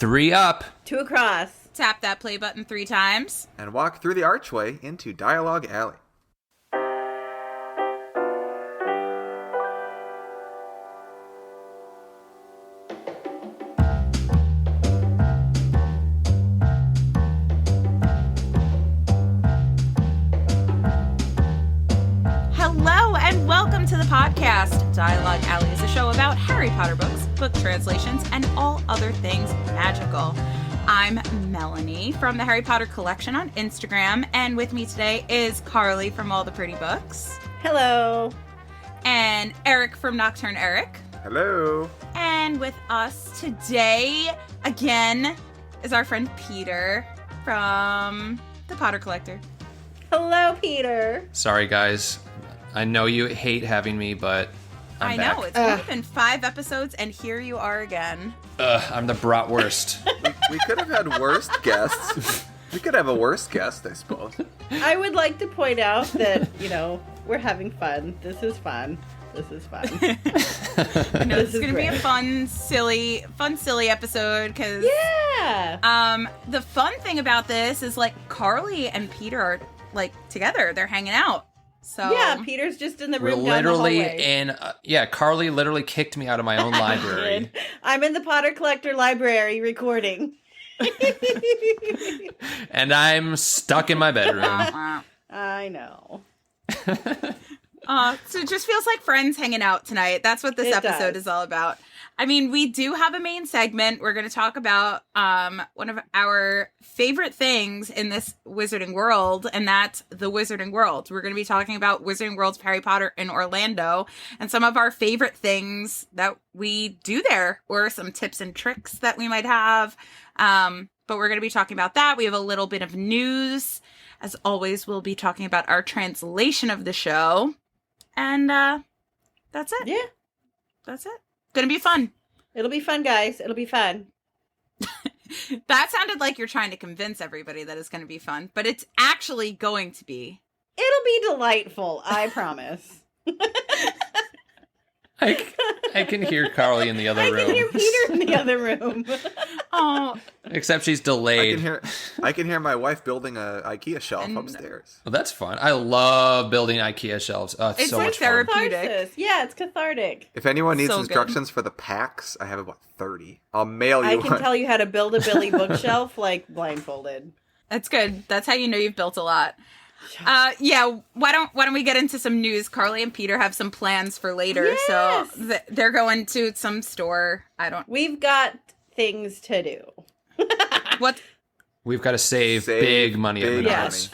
3 up. 2 across. Tap that play button 3 times. And walk through the archway into Dialogue Alley. Hello and welcome to the podcast. Dialogue Alley is a show about Harry Potter books, book translations, and all other things magical. I'm Melanie from the Harry Potter Collection on Instagram, and with me today is Carly from All the Pretty Books. Hello. And Eric from Nocturne Eric. Hello. And with us today, again, is our friend Peter from The Potter Collector. Hello, Peter. Sorry, guys. I know you hate having me, but I'm back. Know, it's only been 5 episodes, and here you are again. I'm the bratwurst. We could have had worse guests. We could have a worse guest, I suppose. I would like to point out that, we're having fun. This is fun. This is fun. I know this is going to be a fun, silly episode, because the fun thing about this is, Carly and Peter are, together. They're hanging out. So yeah, Peter's just in the room We're down the literally hallway. Carly literally kicked me out of my own library. I'm in the Potter Collector library recording. And I'm stuck in my bedroom. I know. So it just feels like friends hanging out tonight. That's what this episode is all about. I mean, we do have a main segment. We're going to talk about one of our favorite things in this Wizarding World, and that's the Wizarding World. We're going to be talking about Wizarding World's Harry Potter in Orlando and some of our favorite things that we do there, or some tips and tricks that we might have. But we're going to be talking about that. We have a little bit of news. As always, we'll be talking about our translation of the show. And that's it. Yeah. That's it. Gonna be fun. It'll be fun, guys. It'll be fun. That sounded like you're trying to convince everybody that it's going to be fun, but it's actually going to be. It'll be delightful, I promise. I can hear Carly in the other room. I can hear Peter in the other room. Oh, Except she's delayed. I can hear my wife building a IKEA shelf upstairs. Well, that's fun. I love building IKEA shelves. Oh, it's so much fun. therapeutic. Yeah, it's cathartic. If anyone needs So instructions for the packs, I have about 30. I'll mail you I one. can tell you how to build a Billy bookshelf, blindfolded. That's good. That's how you know you've built a lot. Yeah. Why don't we get into some news? Carly and Peter have some plans for later, Yes! so they're going to some store. We've got things to do. What? We've got to save big money at big Menards.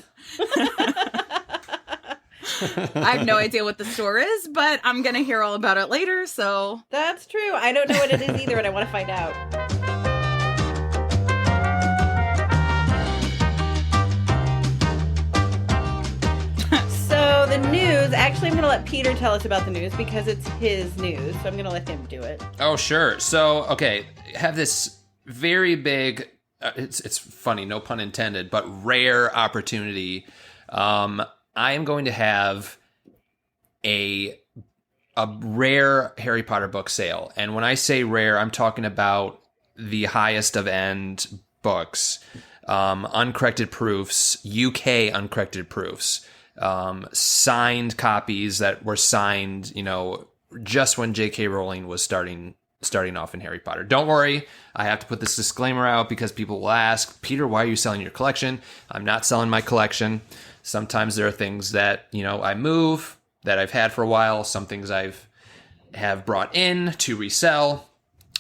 I have no idea what the store is, but I'm gonna hear all about it later. So That's true. I don't know what it is either, and I want to find out. So the news, actually I'm going to let Peter tell us about the news because it's his news, so I'm going to let him do it. Oh, sure. So, okay, have this very big, it's funny, no pun intended, but rare opportunity. I am going to have a rare Harry Potter book sale. And when I say rare, I'm talking about the highest of end books, uncorrected proofs, UK uncorrected proofs. Signed copies that were signed, just when J.K. Rowling was starting off in Harry Potter. Don't worry, I have to put this disclaimer out because people will ask, Peter, why are you selling your collection? I'm not selling my collection. Sometimes there are things that, I move that I've had for a while. Some things have brought in to resell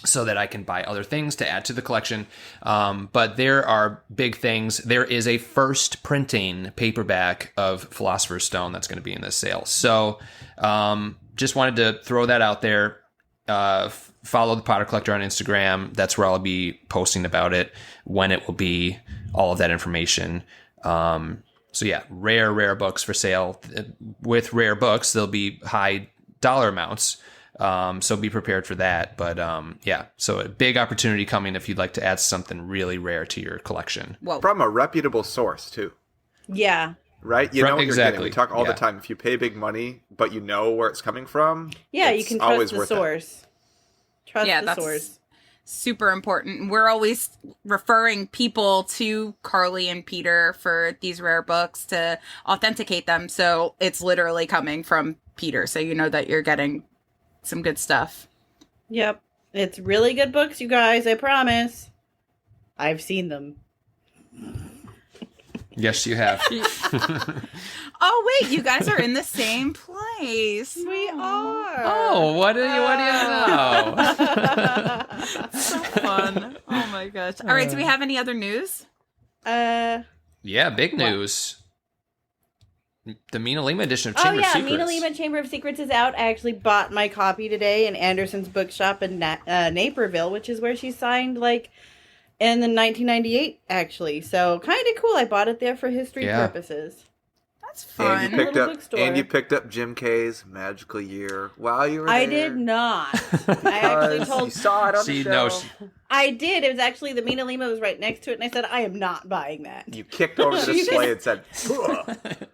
so that I can buy other things to add to the collection. But there are big things. There is a first printing paperback of Philosopher's Stone that's going to be in this sale. So just wanted to throw that out there. Follow the Potter Collector on Instagram. That's where I'll be posting about it, when it will be, all of that information. So yeah, rare books for sale. With rare books, there'll be high dollar amounts. So be prepared for that. But yeah, so a big opportunity coming if you'd like to add something really rare to your collection. Whoa. From a reputable source, too. Yeah. Right? You know what exactly. you're getting. We talk all Yeah. the time. If you pay big money, but you know where it's coming from, Yeah, it's you can always trust the worth it. source. Trust Yeah, the that's source. super important. And we're always referring people to Carly and Peter for these rare books to authenticate them. So it's literally coming from Peter. So you know that you're getting some good stuff. Yep. It's really good books, you guys. I promise. I've seen them. Yes, you have. Oh, wait, you guys are in the same place. We are. Oh, what do you know? So fun. Oh my gosh. All right, do we have any other news? Yeah, big news. The Mina Lima edition of Chamber of Secrets. Mina Lima Chamber of Secrets is out. I actually bought my copy today in Anderson's bookshop in Naperville, which is where she signed, like, in the 1998, actually. So, kind of cool. I bought it there for history purposes. That's fun. And you picked up Jim Kay's Magical Year while you were there. I did not. I actually told... You saw it on the show. I did. It was actually, the Mina Lima was right next to it, and I said, I am not buying that. You kicked over the display and said,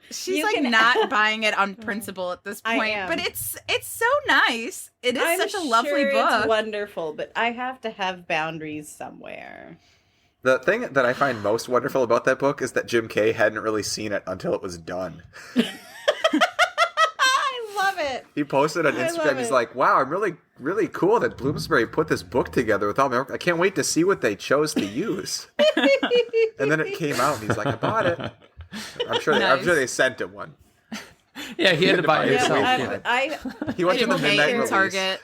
She's like not buying it on principle at this point. I am. But it's so nice. It is such a lovely book. It's wonderful, but I have to have boundaries somewhere. The thing that I find most wonderful about that book is that Jim Kay hadn't really seen it until it was done. I love it. He posted on Instagram, he's like, wow, I'm really, really cool that Bloomsbury put this book together with all my work. I can't wait to see what they chose to use. And then it came out, and he's like, I bought it. I'm sure they sent him one. Yeah, he had to buy it himself. He went to the midnight release. Target.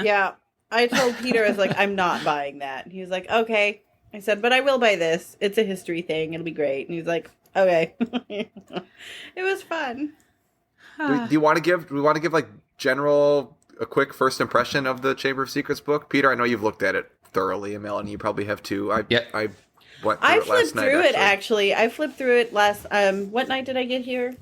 Yeah. I told Peter, I was like, I'm not buying that. He was like, okay. I said, but I will buy this. It's a history thing. It'll be great. And he's like, okay. It was fun. Do we want to give like a quick first impression of the Chamber of Secrets book? Peter, I know you've looked at it thoroughly, and Melanie, you probably have too. I flipped through it actually. I flipped through it last. What night did I get here?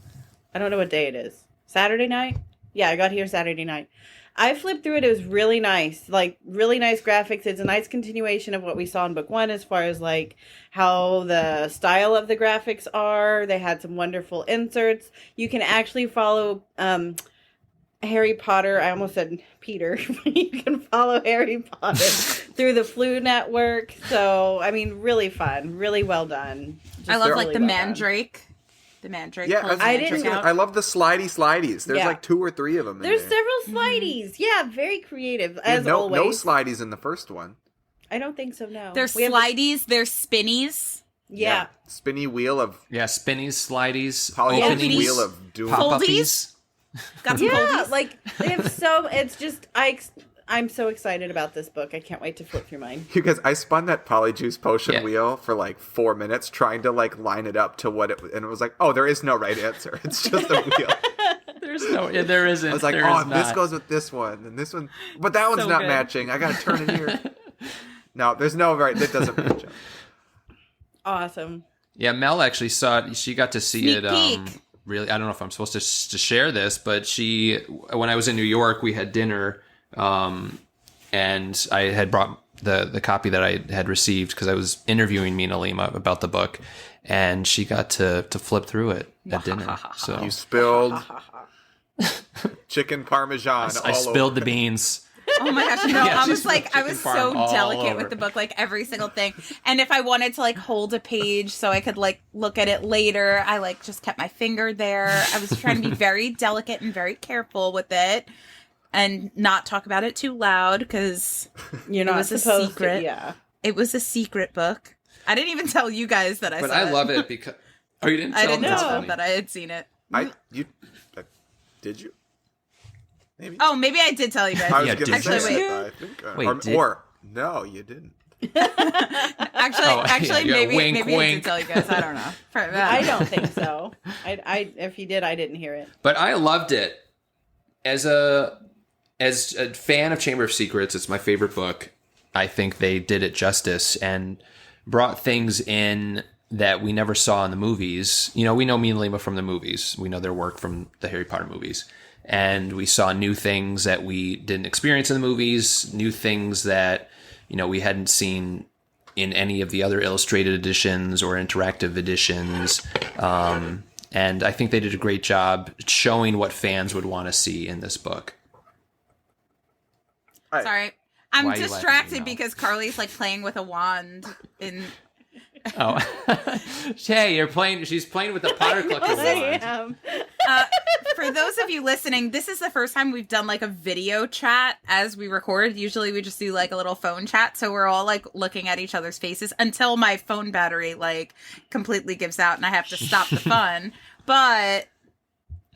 I don't know what day it is. Saturday night? Yeah, I got here Saturday night. I flipped through it. It was really nice. Like, really nice graphics. It's a nice continuation of what we saw in book one as far as, like, how the style of the graphics are. They had some wonderful inserts. You can actually follow Harry Potter. I almost said Peter. You can follow Harry Potter through the Flu Network. So, I mean, really fun. Really well done. I love, like, the Mandrake. The Mandrake. Yeah, I love the slideys. There's like 2 or 3 of them. There's several slideys. Yeah, very creative as always. No slideys in the first one. I don't think so. No. There's slideys. There's spinnies. Yeah. Spinny wheel of. Yeah, spinnies, slideys. Polyphony wheel of doom. Foldies. Got some foldies. Like they have so. It's just I'm so excited about this book. I can't wait to flip through mine. Because I spun that Polyjuice potion wheel for like 4 minutes trying to like line it up to what it was. And it was like, oh, there is no right answer. It's just a wheel. There isn't. I was like, this goes with this one and this one. But that one's not matching. I got to turn it here. No, there's no right. That doesn't match up. Awesome. Yeah, Mel actually saw it. She got to see Sneak peek. Really, I don't know if I'm supposed to share this, but when I was in New York, we had dinner. And I had brought the copy that I had received because I was interviewing Mina Lima about the book, and she got to flip through it at dinner. So you spilled chicken parmesan. I spilled the beans. Oh my gosh, no, I was so delicate with the book, like every single thing. And if I wanted to like hold a page so I could like look at it later, I like just kept my finger there. I was trying to be very delicate and very careful with it. And not talk about it too loud because you're not supposed a secret. To. Yeah, it was a secret book. I didn't even tell you guys that I saw it. But I love it because you didn't. I didn't know that I had seen it. Did you? Maybe. Oh, maybe I did tell you guys. I was gonna say, I think, or no, you didn't. Actually, maybe wink. I did tell you guys. I don't know. I don't think so. I if he did, I didn't hear it. But I loved it. As a fan of Chamber of Secrets, it's my favorite book. I think they did it justice and brought things in that we never saw in the movies. You know, we know Mina Lima from the movies. We know their work from the Harry Potter movies. And we saw new things that we didn't experience in the movies, new things that, you know, we hadn't seen in any of the other illustrated editions or interactive editions. And I think they did a great job showing what fans would want to see in this book. Sorry. I'm distracted because Carly's like playing with a wand in. Oh, hey, she's playing with a Potter Collector wand. For those of you listening, this is the first time we've done like a video chat as we record. Usually we just do like a little phone chat. So we're all like looking at each other's faces until my phone battery like completely gives out and I have to stop the fun. But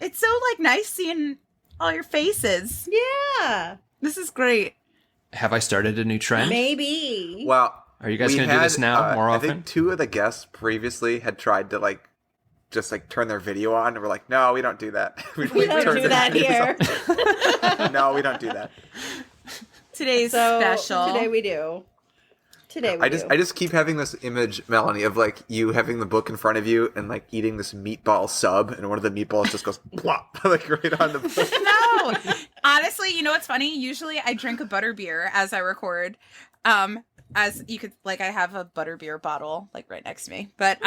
it's so like nice seeing all your faces. Yeah. This is great. Have I started a new trend? Maybe. Well, are you guys going to do this now more often? I think 2 of the guests previously had tried to like just like turn their video on, and we're like, no, we don't do that. we don't do that here. No, we don't do that. Today's special. Today we do. I just keep having this image, Melanie, of like you having the book in front of you and like eating this meatball sub, and one of the meatballs just goes plop, like right on the book. No, honestly, you know what's funny? Usually, I drink a butterbeer as I record. As you could, like, I have a butterbeer bottle like right next to me. But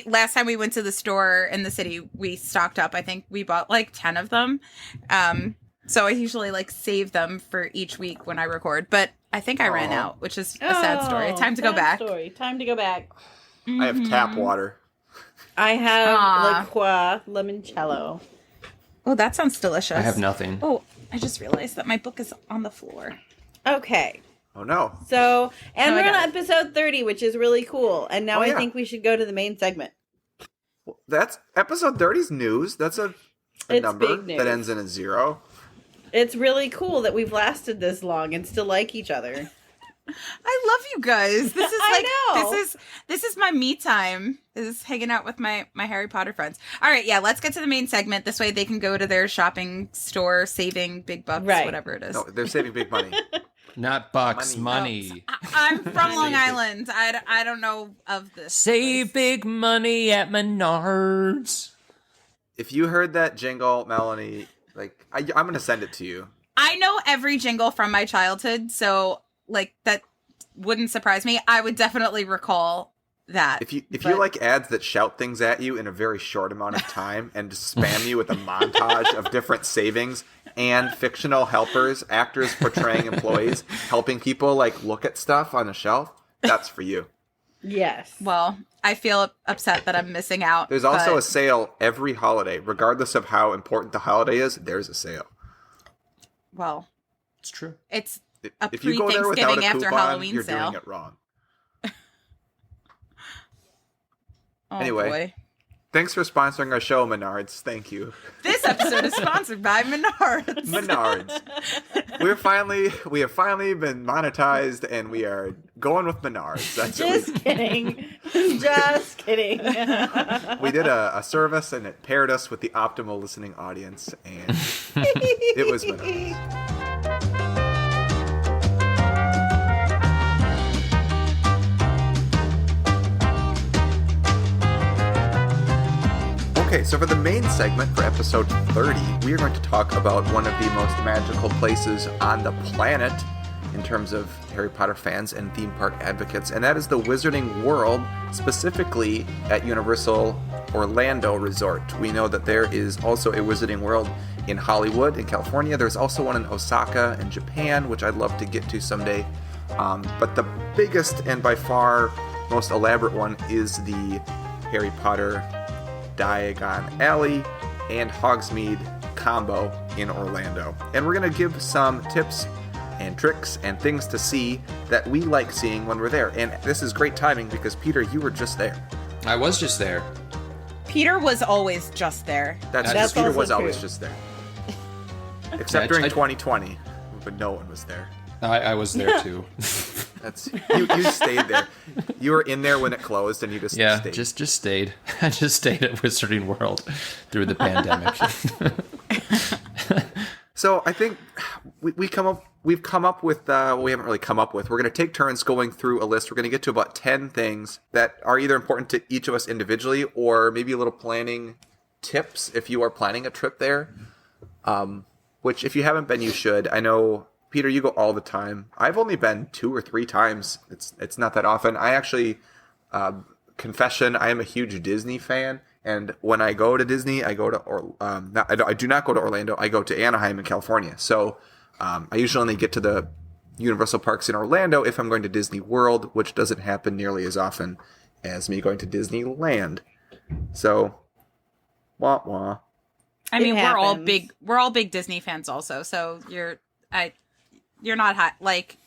last time we went to the store in the city, we stocked up. I think we bought like 10 of them. So I usually like save them for each week when I record. But I think I ran out, which is a sad story. Time to go back. Time to go back. I have tap water. I have La Croix limoncello. Oh, that sounds delicious. I have nothing. Oh, I just realized that my book is on the floor. Okay. Oh, no. So, and we're on episode 30, which is really cool. And now I think we should go to the main segment. Well, that's episode 30's news. That's a number that ends in a 0. It's really cool that we've lasted this long and still like each other. I love you guys. This is like I know. This is my me time. This is hanging out with my Harry Potter friends. All right, yeah, let's get to the main segment. This way they can go to their shopping store saving big bucks, whatever it is. No, they're saving big money. Not bucks, money. I'm from Long Island. I don't know of this. Save big money at Menards. If you heard that jingle, Melanie, like I'm going to send it to you. I know every jingle from my childhood, so like that wouldn't surprise me. I would definitely recall that. If you like ads that shout things at you in a very short amount of time and just spam you with a montage of different savings and fictional helpers, actors portraying employees, helping people like look at stuff on the shelf, that's for you. Yes. Well, I feel upset that I'm missing out. There's also a sale every holiday, regardless of how important the holiday is. There's a sale. Well, it's true. It's if you go there without a after coupon, Halloween you're sale. doing it wrong. Anyway, boy. Thanks for sponsoring our show, Menards. Thank you. This episode is sponsored by Menards. Menards. We have finally been monetized, and we are going with Menards. That's Just kidding. Just kidding. We did a service, and it paired us with the optimal listening audience, and it was Menards. Okay, so for the main segment for episode 30, we are going to talk about one of the most magical places on the planet in terms of Harry Potter fans and theme park advocates, and that is the Wizarding World, specifically at Universal Orlando Resort. We know that there is also a Wizarding World in Hollywood, in California. There's also one in Osaka in Japan, which I'd love to get to someday. But the biggest and by far most elaborate one is the Harry Potter Diagon Alley and Hogsmeade combo in Orlando. And we're going to give some tips and tricks and things to see that we like seeing when we're there. And this is great timing because, Peter, you were just there. I was just there. Peter was always just there. That's Peter was true. always just there. Except during 2020, but no one was there. I was there too. You stayed there. You were in there when it closed, and you just stayed. just stayed. I just stayed at Wizarding World through the pandemic. So I think we've come up with we haven't really come up with. We're going to take turns going through a list. We're going to get to about 10 things that are either important to each of us individually, or maybe a little planning tips if you are planning a trip there. Which, if you haven't been, you should. I know, Peter, you go all the time. I've only been 2 or 3 times. It's not that often. I actually, confession, I am a huge Disney fan. And when I go to Disney, I go to, I do not go to Orlando. I go to Anaheim in California. So I usually only get to the Universal Parks in Orlando if I'm going to Disney World, which doesn't happen nearly as often as me going to Disneyland. So, wah wah. I mean, we're all big Disney fans also. So you're not hot. Like,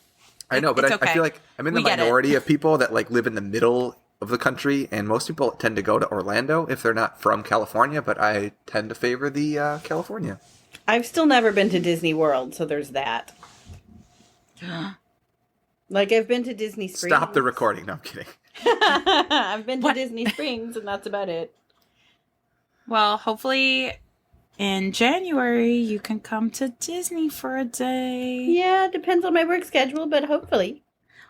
I know, but okay. I feel like I'm in the minority of people that like live in the middle of the country, and most people tend to go to Orlando if they're not from California, but I tend to favor the California. I've still never been to Disney World, so there's that. Like, I've been to Disney Springs. Stop the recording. No, I'm kidding. I've been to Disney Springs, and that's about it. Well, hopefully in January you can come to Disney for a day. Yeah, depends on my work schedule, but hopefully.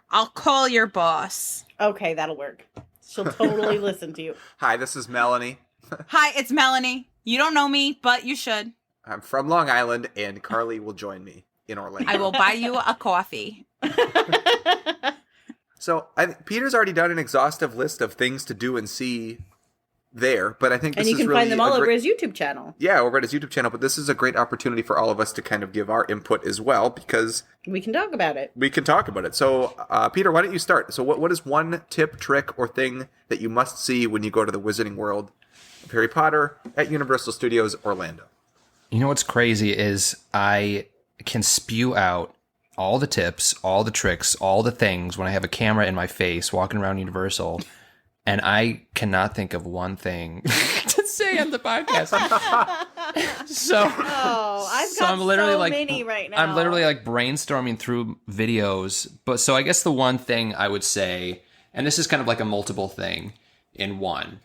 I'll call your boss. Okay, that'll work. She'll totally listen to you. Hi, this is Melanie. Hi, it's Melanie. You don't know me, but you should. I'm from Long Island, and Carly will join me in Orlando. I will buy you a coffee. So, Peter's already done an exhaustive list of things to do and see there, but I think this is really... And you can find them all over his YouTube channel. Yeah, over at his YouTube channel, but this is a great opportunity for all of us to kind of give our input as well, because... We can talk about it. We can talk about it. So, Peter, why don't you start? So, what is one tip, trick, or thing that you must see when you go to the Wizarding World of Harry Potter at Universal Studios Orlando? You know what's crazy is I can spew out all the tips, all the tricks, all the things when I have a camera in my face walking around Universal, and I cannot think of one thing to say on the podcast. I'm literally so many right now. I'm literally like brainstorming through videos. But so I guess the one thing I would say, and this is kind of like a multiple thing in one.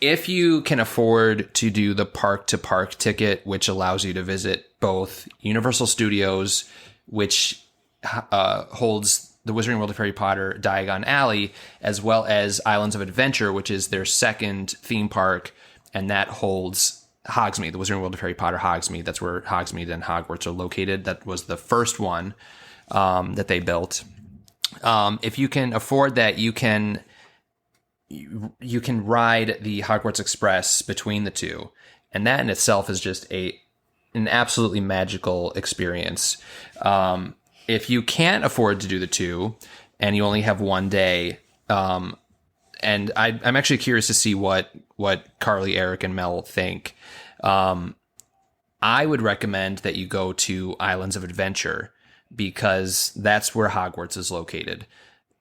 If you can afford to do the park to park ticket, which allows you to visit both Universal Studios, which holds the Wizarding World of Harry Potter, Diagon Alley, as well as Islands of Adventure, which is their second theme park, and that holds Hogsmeade, the Wizarding World of Harry Potter Hogsmeade. That's where Hogsmeade and Hogwarts are located. That was the first one that they built. If you can afford that, you can ride the Hogwarts Express between the two, and that in itself is just an absolutely magical experience. If you can't afford to do the two and you only have one day, and I'm actually curious to see what Carly, Eric, and Mel think. I would recommend that you go to Islands of Adventure because that's where Hogwarts is located.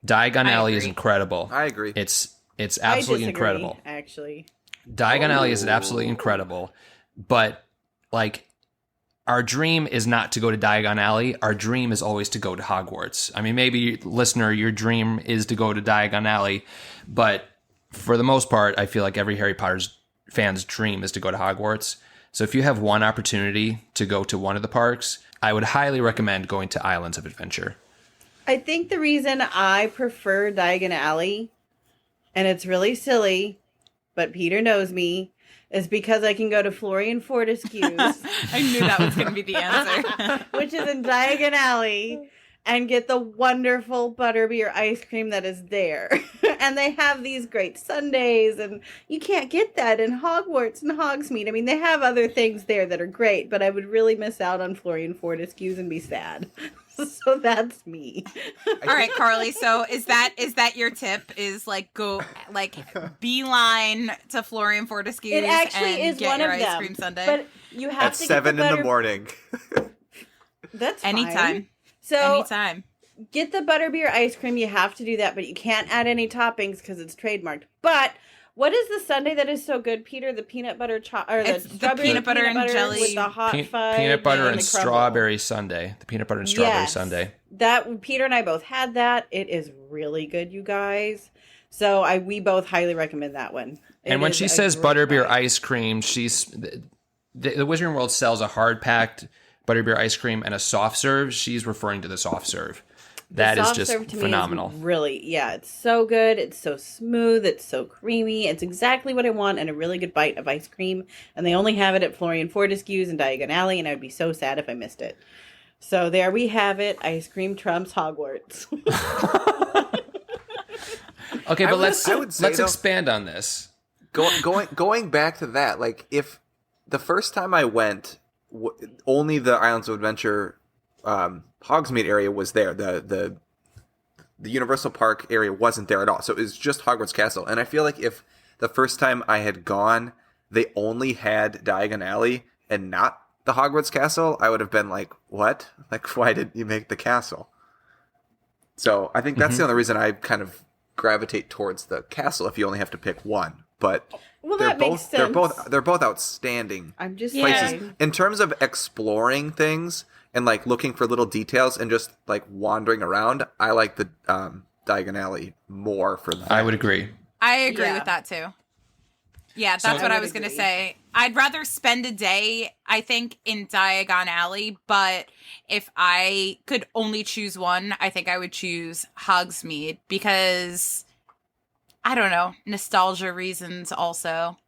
Diagon Alley is incredible. I agree. It's absolutely incredible. Actually, Diagon Alley is absolutely incredible, but like, our dream is not to go to Diagon Alley. Our dream is always to go to Hogwarts. I mean, maybe, listener, your dream is to go to Diagon Alley, but for the most part, I feel like every Harry Potter fan's dream is to go to Hogwarts. So if you have one opportunity to go to one of the parks, I would highly recommend going to Islands of Adventure. I think the reason I prefer Diagon Alley, and it's really silly, but Peter knows me, is because I can go to Florian Fortescue's. I knew that was going to be the answer. Which is in Diagon Alley, and get the wonderful butterbeer ice cream that is there. And they have these great sundaes, and you can't get that in Hogwarts and Hogsmeade. I mean, they have other things there that are great, but I would really miss out on Florian Fortescue's and be sad. So that's me. All right, Carly. So is that your tip? Is like go like beeline to Florian Fortescue's? It actually and is get one your of ice them. cream sundae. But you have at to 7 get in the morning. That's fine. Anytime. So anytime. Get the butterbeer ice cream. You have to do that, but you can't add any toppings because it's trademarked. But what is the sundae that is so good, Peter? The peanut butter it's the peanut butter and jelly with the hot fudge, peanut butter and the crumble. Strawberry sundae. The peanut butter and strawberry sundae. That Peter and I both had that. It is really good, you guys. So we both highly recommend that one. And when she says butterbeer ice cream, she's the Wizarding World sells a hard packed butterbeer ice cream and a soft serve. She's referring to the soft serve. That is just phenomenal. Really, yeah, it's so good. It's so smooth. It's so creamy. It's exactly what I want, and a really good bite of ice cream. And they only have it at Florian Fortescue's and Diagon Alley, and I'd be so sad if I missed it. So there we have it. Ice cream trumps Hogwarts. Okay, but let's expand on this. Going back to that, like if the first time I went, only the Islands of Adventure Hogsmeade area was there. The Universal Park area wasn't there at all. So it was just Hogwarts Castle. And I feel like if the first time I had gone, they only had Diagon Alley and not the Hogwarts Castle, I would have been like, what? Like, why didn't you make the castle? So I think that's the only reason I kind of gravitate towards the castle if you only have to pick one. But makes sense. They're both outstanding. I'm just places. saying. In terms of exploring things and like looking for little details and just like wandering around, I like the Diagon Alley more for that. I would agree. I agree with that too. Yeah, that's what I was going to say. I'd rather spend a day, I think, in Diagon Alley, but if I could only choose one, I think I would choose Hogsmeade because, I don't know, nostalgia reasons also.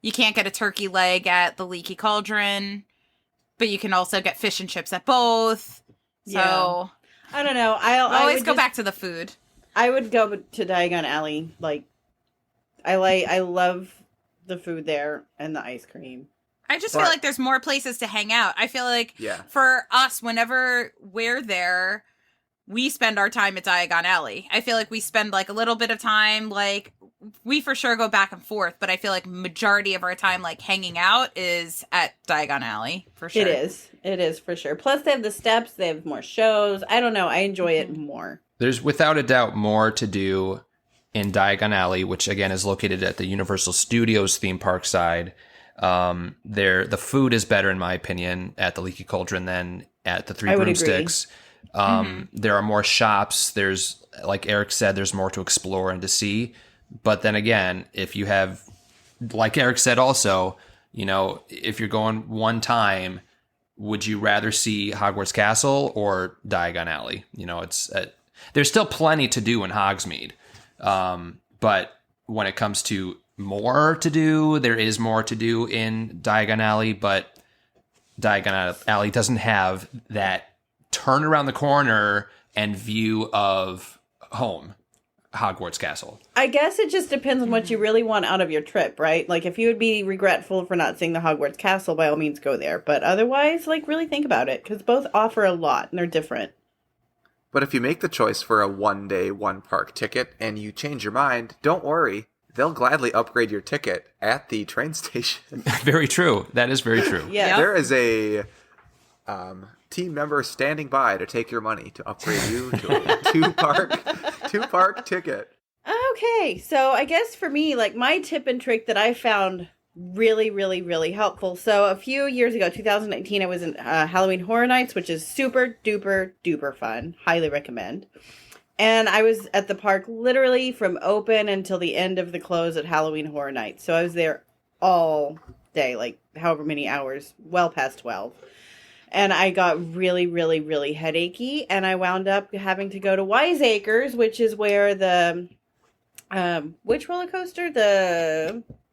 You can't get a turkey leg at the Leaky Cauldron, but you can also get fish and chips at both. So, I don't know. I always go back to the food. I would go to Diagon Alley. Like, I love the food there and the ice cream. I just feel like there's more places to hang out. I feel like for us, whenever we're there, we spend our time at Diagon Alley. I feel like we spend like a little bit of time, like we for sure go back and forth, but I feel like majority of our time like hanging out is at Diagon Alley for sure. It is for sure. Plus they have the steps, they have more shows. I don't know. I enjoy it more. There's without a doubt more to do in Diagon Alley, which again is located at the Universal Studios theme park side. The food is better in my opinion at the Leaky Cauldron than at the Three Broomsticks. There are more shops. There's, like Eric said, there's more to explore and to see. But then again, if you have, like Eric said also, you know, if you're going one time, would you rather see Hogwarts Castle or Diagon Alley? You know, there's still plenty to do in Hogsmeade. But when it comes to more to do, there is more to do in Diagon Alley, but Diagon Alley doesn't have that turn around the corner and view of home, Hogwarts Castle. I guess it just depends on what you really want out of your trip, right? Like, if you would be regretful for not seeing the Hogwarts Castle, by all means go there. But otherwise, like, really think about it, because both offer a lot, and they're different. But if you make the choice for a one-day, one-park ticket and you change your mind, don't worry. They'll gladly upgrade your ticket at the train station. Very true. That is very true. Yeah. There is a team member standing by to take your money to upgrade you to a two-park ticket. Okay, so I guess for me, like, my tip and trick that I found really, really, really helpful. So a few years ago, 2019, I was in Halloween Horror Nights, which is super duper duper fun. Highly recommend. And I was at the park literally from open until the end of the close at Halloween Horror Nights. So I was there all day, like however many hours, well past 12. And I got really, really, really headachy. And I wound up having to go to Wiseacres, which is where the, which roller coaster?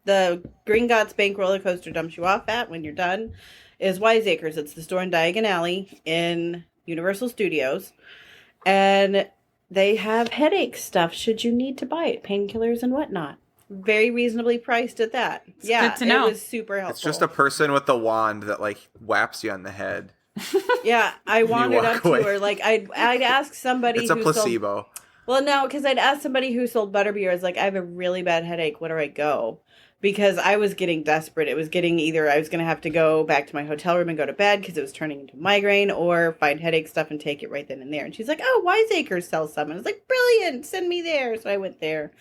The Gringotts Bank roller coaster dumps you off at when you're done is Wiseacres. It's the store in Diagon Alley in Universal Studios. And they have headache stuff should you need to buy it. Painkillers and whatnot. Very reasonably priced at that. It's good to know. It was super helpful. It's just a person with a wand that like whaps you on the head. Yeah, I wandered up to her. Like, I'd ask somebody It's a placebo. Well, no, because I'd ask somebody who sold butterbeer. I was like, I have a really bad headache. Where do I go? Because I was getting desperate. It was getting either I was going to have to go back to my hotel room and go to bed because it was turning into migraine, or find headache stuff and take it right then and there. And she's like, oh, Wiseacres sells some. And I was like, brilliant, send me there. So I went there.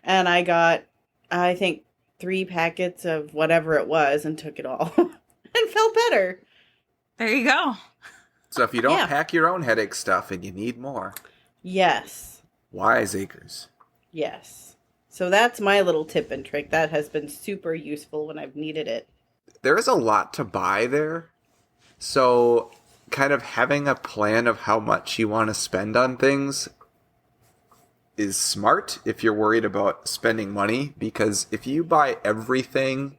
And I got, I think, 3 packets of whatever it was and took it all. And felt better. There you go. So if you don't pack your own headache stuff and you need more. Yes. Wiseacres. Yes. So that's my little tip and trick. That has been super useful when I've needed it. There is a lot to buy there. So kind of having a plan of how much you want to spend on things is smart if you're worried about spending money. Because if you buy everything,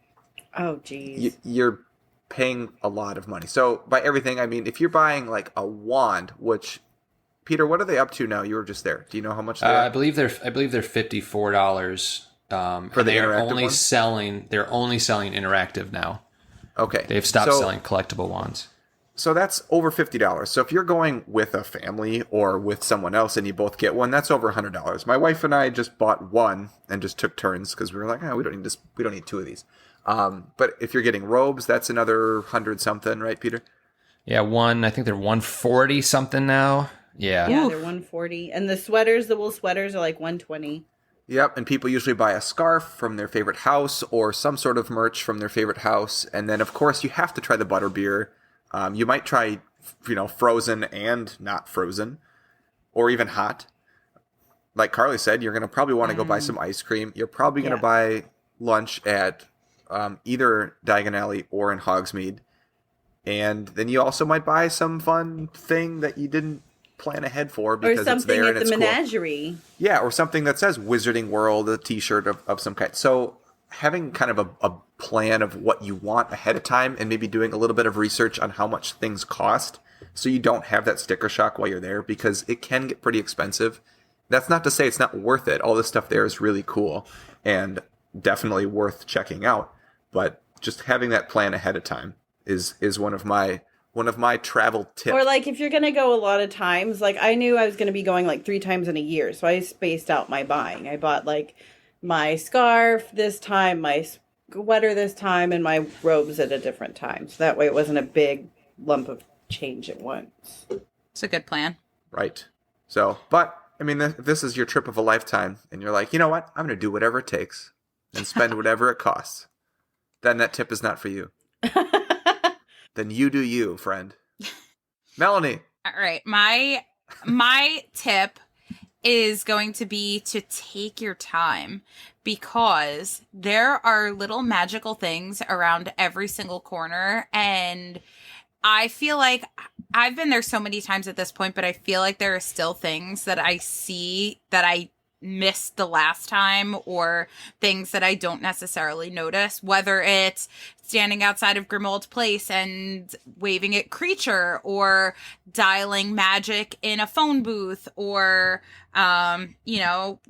oh geez, you're paying a lot of money. So by everything, I mean if you're buying like a wand, which... Peter, what are they up to now? You were just there. Do you know how much they're? I believe they're $54. For the interactive ones? They're only selling interactive now. Okay. They've stopped selling collectible wands. So that's over $50. So if you're going with a family or with someone else and you both get one, that's over $100. My wife and I just bought one and just took turns because we were like, we don't need two of these. But if you're getting robes, that's another 100 something, right, Peter? Yeah, I think they're 140 something now. Yeah. Yeah, they're 140. And the wool sweaters are like 120. Yep, and people usually buy a scarf from their favorite house or some sort of merch from their favorite house. And then, of course, you have to try the butterbeer. You might try, frozen and not frozen, or even hot. Like Carly said, you're going to probably want to go buy some ice cream. You're probably going to buy lunch at either Diagon Alley or in Hogsmeade. And then you also might buy some fun thing that you didn't plan ahead for because it's there and it's cool. Or something at the menagerie. Yeah, or something that says Wizarding World, a t-shirt of some kind. So having kind of a plan of what you want ahead of time and maybe doing a little bit of research on how much things cost so you don't have that sticker shock while you're there because it can get pretty expensive. That's not to say it's not worth it. All this stuff there is really cool and definitely worth checking out. But just having that plan ahead of time is one of my travel tips. Or like if you're going to go a lot of times, like I knew I was going to be going like 3 times in a year. So I spaced out my buying. I bought like my scarf this time, my sweater this time, and my robes at a different time. So that way it wasn't a big lump of change at once. It's a good plan. Right. So, but I mean, if this is your trip of a lifetime and you're like, you know what? I'm going to do whatever it takes and spend whatever it costs. Then that tip is not for you. Then you do you, friend. Melanie. All right. My tip is going to be to take your time because there are little magical things around every single corner. And I feel like I've been there so many times at this point, but I feel like there are still things that I see that I missed the last time or things that I don't necessarily notice, whether it's standing outside of Grimmauld Place and waving at Creature or dialing magic in a phone booth or,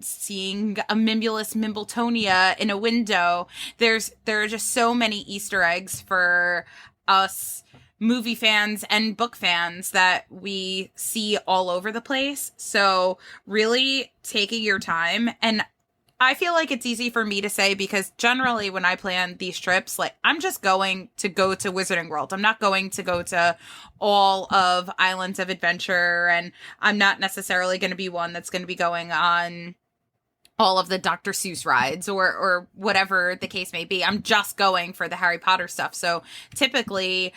seeing a Mimulus Mimbletonia in a window. There are just so many Easter eggs for us movie fans and book fans that we see all over the place. So really taking your time. And I feel like it's easy for me to say because generally when I plan these trips, like I'm just going to go to Wizarding World. I'm not going to go to all of Islands of Adventure, and I'm not necessarily going to be one that's going to be going on all of the Dr. Seuss rides or whatever the case may be. I'm just going for the Harry Potter stuff. So typically,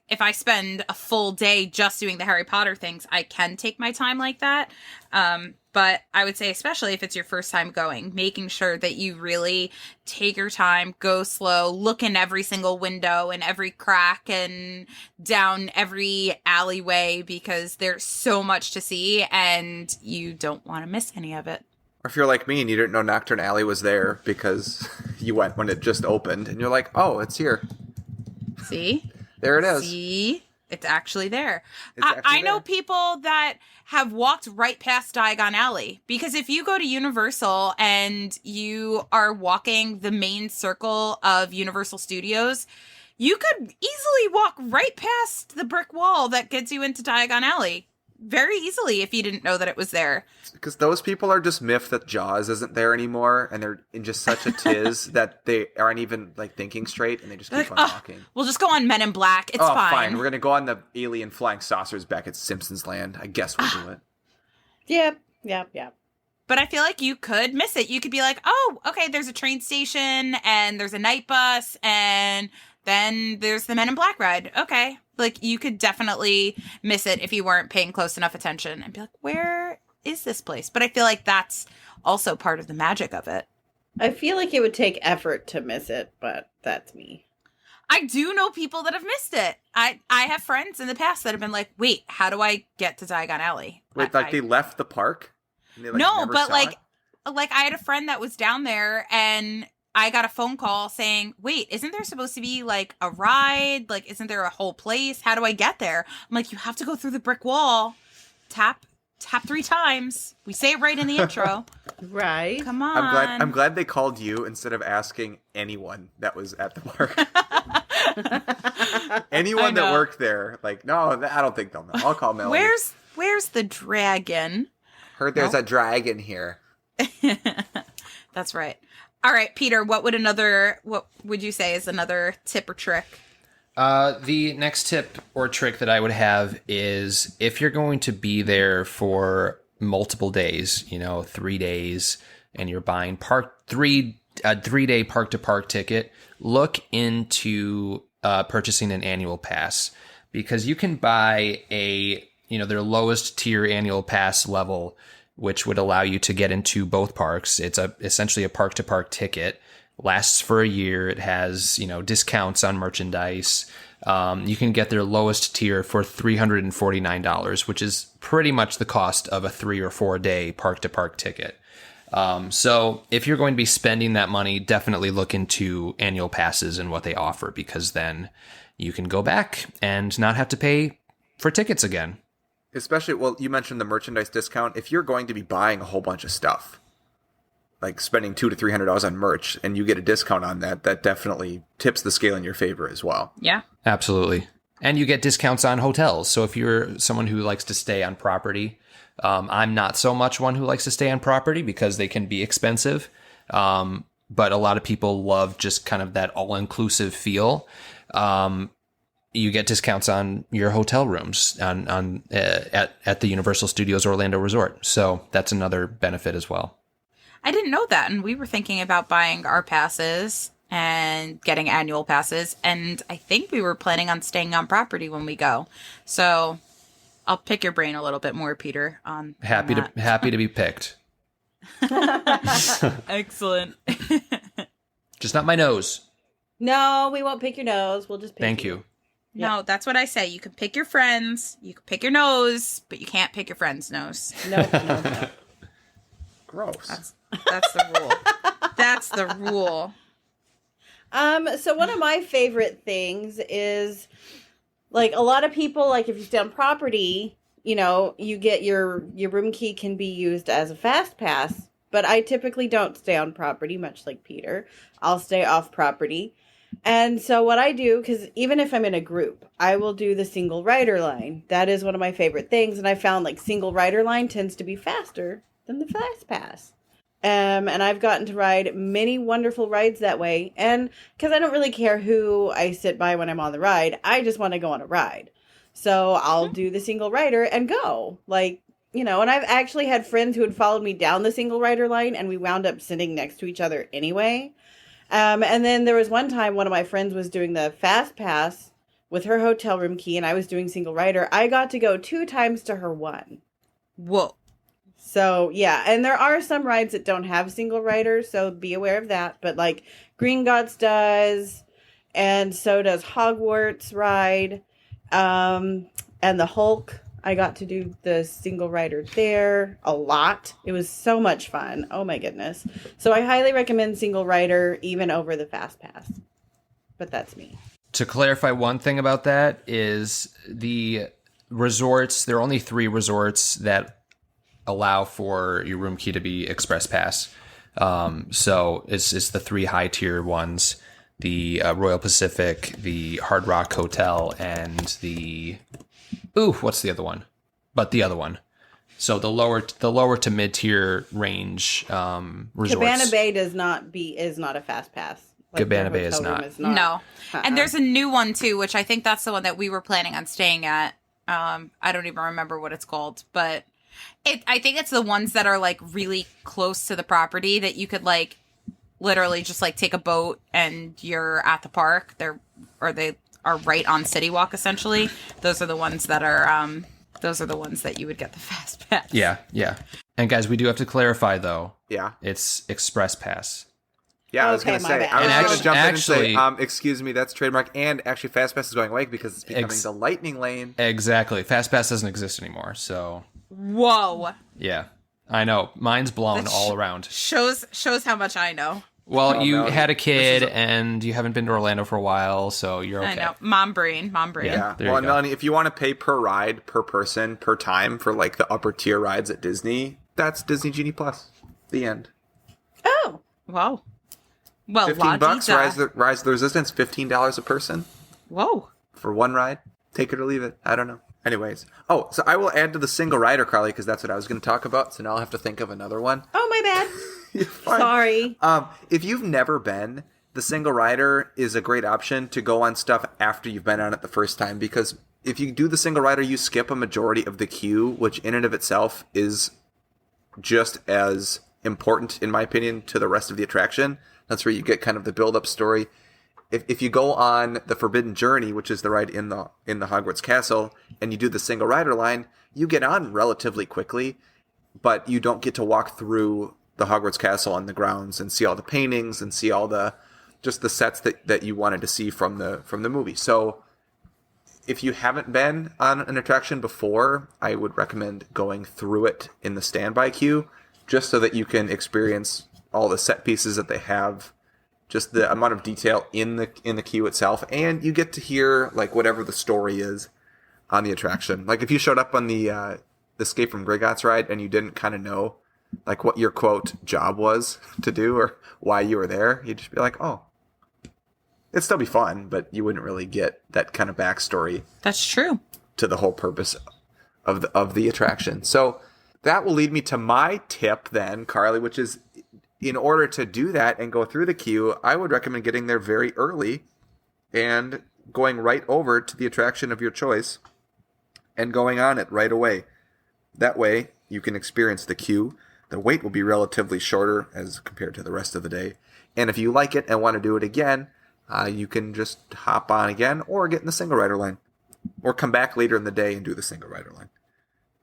if I spend a full day just doing the Harry Potter things, I can take my time like that. But I would say, especially if it's your first time going, making sure that you really take your time, go slow, look in every single window and every crack and down every alleyway because there's so much to see and you don't want to miss any of it. Or if you're like me and you didn't know Nocturne Alley was there because you went when it just opened and you're like, oh, it's here. See? There it is. See? It's actually there. I know people that have walked right past Diagon Alley because if you go to Universal and you are walking the main circle of Universal Studios, you could easily walk right past the brick wall that gets you into Diagon Alley. Very easily if you didn't know that it was there. Because those people are just miffed that Jaws isn't there anymore, and they're in just such a tiz that they aren't even like thinking straight, and they just keep on walking. We'll just go on Men in Black. It's fine. We're gonna go on the alien flying saucers back at Simpsons Land. I guess we'll do it. Yep. But I feel like you could miss it. You could be like, oh, okay, there's a train station, and there's a night bus, and then there's the Men in Black ride. Okay. Like, you could definitely miss it if you weren't paying close enough attention and be like, where is this place? But I feel like that's also part of the magic of it. I feel like it would take effort to miss it, but that's me. I do know people that have missed it. I have friends in the past that have been like, wait, how do I get to Diagon Alley? Wait, they left the park? And they, no, but like I had a friend that was down there and I got a phone call saying, wait, isn't there supposed to be like a ride? Like, isn't there a whole place? How do I get there? I'm like, you have to go through the brick wall. Tap 3 times. We say it right in the intro. Right. Come on. I'm glad they called you instead of asking anyone that was at the park. Anyone that worked there, like, no, I don't think they'll know. I'll call Melanie. Where's the dragon? Heard there's a dragon here. That's right. All right, Peter, what would you say is another tip or trick? The next tip or trick that I would have is if you're going to be there for multiple days, 3 days, and you're buying a 3-day park to park ticket, look into purchasing an annual pass, because you can buy their lowest tier annual pass level, which would allow you to get into both parks. It's essentially a park to park ticket. Lasts for a year. It has, discounts on merchandise. You can get their lowest tier for $349, which is pretty much the cost of a 3 or 4 day park to park ticket. So if you're going to be spending that money, definitely look into annual passes and what they offer, because then you can go back and not have to pay for tickets again. Especially, well, you mentioned the merchandise discount. If you're going to be buying a whole bunch of stuff, like spending $200 to $300 on merch, and you get a discount on that, that definitely tips the scale in your favor as well. Yeah. Absolutely. And you get discounts on hotels. So if you're someone who likes to stay on property, I'm not so much one who likes to stay on property because they can be expensive. But a lot of people love just kind of that all-inclusive feel. You get discounts on your hotel rooms at the Universal Studios Orlando Resort. So that's another benefit as well. I didn't know that, and we were thinking about buying our passes and getting annual passes, and I think we were planning on staying on property when we go. So I'll pick your brain a little bit more, Peter. Happy to be picked. Excellent. Just not my nose. No, we won't pick your nose. We'll just pick Thank you. No, that's what I say. You can pick your friends, you can pick your nose, but you can't pick your friend's nose. No. Gross. That's the rule. That's the rule. So one of my favorite things is, like, a lot of people, like, if you stay on property, you get your room key can be used as a fast pass, but I typically don't stay on property, much like Peter. I'll stay off property. And so what I do, because even if I'm in a group, I will do the single rider line. That is one of my favorite things. And I found, like, single rider line tends to be faster than the fast pass. And I've gotten to ride many wonderful rides that way. And because I don't really care who I sit by when I'm on the ride, I just want to go on a ride. So I'll do the single rider and go. Like, and I've actually had friends who had followed me down the single rider line, and we wound up sitting next to each other anyway. And then there was one time one of my friends was doing the fast pass with her hotel room key, and I was doing single rider. I got to go 2 times to her 1. Whoa. So, yeah, and there are some rides that don't have single riders, so be aware of that. But, like, Green Gods does, and so does Hogwarts ride, and the Hulk. I got to do the single rider there a lot. It was so much fun. Oh, my goodness. So I highly recommend single rider, even over the fast pass. But that's me. To clarify one thing about that is the resorts, there are only 3 resorts that allow for your room key to be express pass. So it's the 3 high tier ones, the Royal Pacific, the Hard Rock Hotel, and the what's the other one? But the other one. So the lower to mid tier range resorts. Cabana Bay is not a fast pass. Like, Cabana Bay is not. No. And there's a new one too, which I think that's the one that we were planning on staying at. I don't even remember what it's called, but I think it's the ones that are, like, really close to the property that you could, like, literally just, like, take a boat and you're at the park. They are right on City Walk, essentially. Those are the ones that you would get the fast pass. Yeah. And guys, we do have to clarify though. Yeah. It's express pass. Yeah, I was going to say. Bad. I was going to jump in and say, excuse me, that's trademark. And actually, Fast Pass is going away because it's becoming the lightning lane. Exactly. Fast Pass doesn't exist anymore, so. Whoa. Yeah, I know. Mine's blown all around. Shows how much I know. Well, you had a kid and you haven't been to Orlando for a while, so you're okay. I know. Mom brain. Yeah. Well, and Melanie, if you want to pay per ride, per person, per time for, like, the upper tier rides at Disney, that's Disney Genie Plus. The end. Oh. Wow. Well, $15, Rise of the Resistance, $15 a person. Whoa. For one ride. Take it or leave it. I don't know. Anyways. Oh, so I will add to the single rider, Carly, because that's what I was going to talk about. So now I'll have to think of another one. Oh, my bad. You're fine. Sorry. If you've never been, the single rider is a great option to go on stuff after you've been on it the first time, because if you do the single rider, you skip a majority of the queue, which in and of itself is just as important, in my opinion, to the rest of the attraction. That's where you get kind of the build-up story. If you go on the Forbidden Journey, which is the ride in the Hogwarts Castle, and you do the single rider line, you get on relatively quickly, but you don't get to walk through the Hogwarts Castle on the grounds and see all the paintings and see all the sets that you wanted to see from the movie. So if you haven't been on an attraction before, I would recommend going through it in the standby queue, just so that you can experience all the set pieces that they have, just the amount of detail in the queue itself, and you get to hear like whatever the story is on the attraction. Like if you showed up on the Escape from Gringotts ride and you didn't kind of know like what your quote job was to do or why you were there, you'd just be like, oh, it'd still be fun, but you wouldn't really get that kind of backstory. That's true. To the whole purpose of the attraction. So that will lead me to my tip then, Carly, which is, in order to do that and go through the queue, I would recommend getting there very early and going right over to the attraction of your choice and going on it right away. That way, you can experience the queue. The wait will be relatively shorter as compared to the rest of the day. And if you like it and want to do it again, you can just hop on again or get in the single rider line. Or come back later in the day and do the single rider line.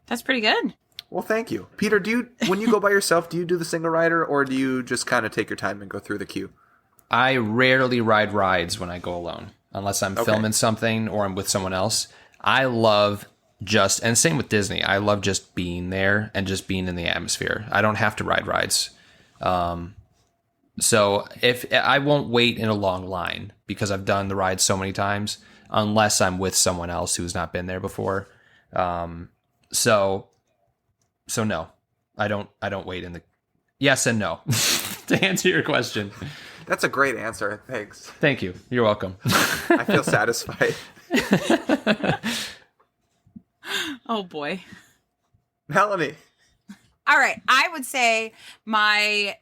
That's pretty good. Well, thank you. Peter, when you go by yourself, do you do the single rider or do you just kind of take your time and go through the queue? I rarely ride rides when I go alone, unless I'm filming something or I'm with someone else. I love and same with Disney, I love just being there and just being in the atmosphere. I don't have to ride rides. So if I won't wait in a long line because I've done the ride so many times, unless I'm with someone else who's not been there before. So no, I don't wait in the yes and no to answer your question. That's a great answer. Thanks. Thank you. You're welcome. I feel satisfied. Oh boy. Melanie. All right. I would say my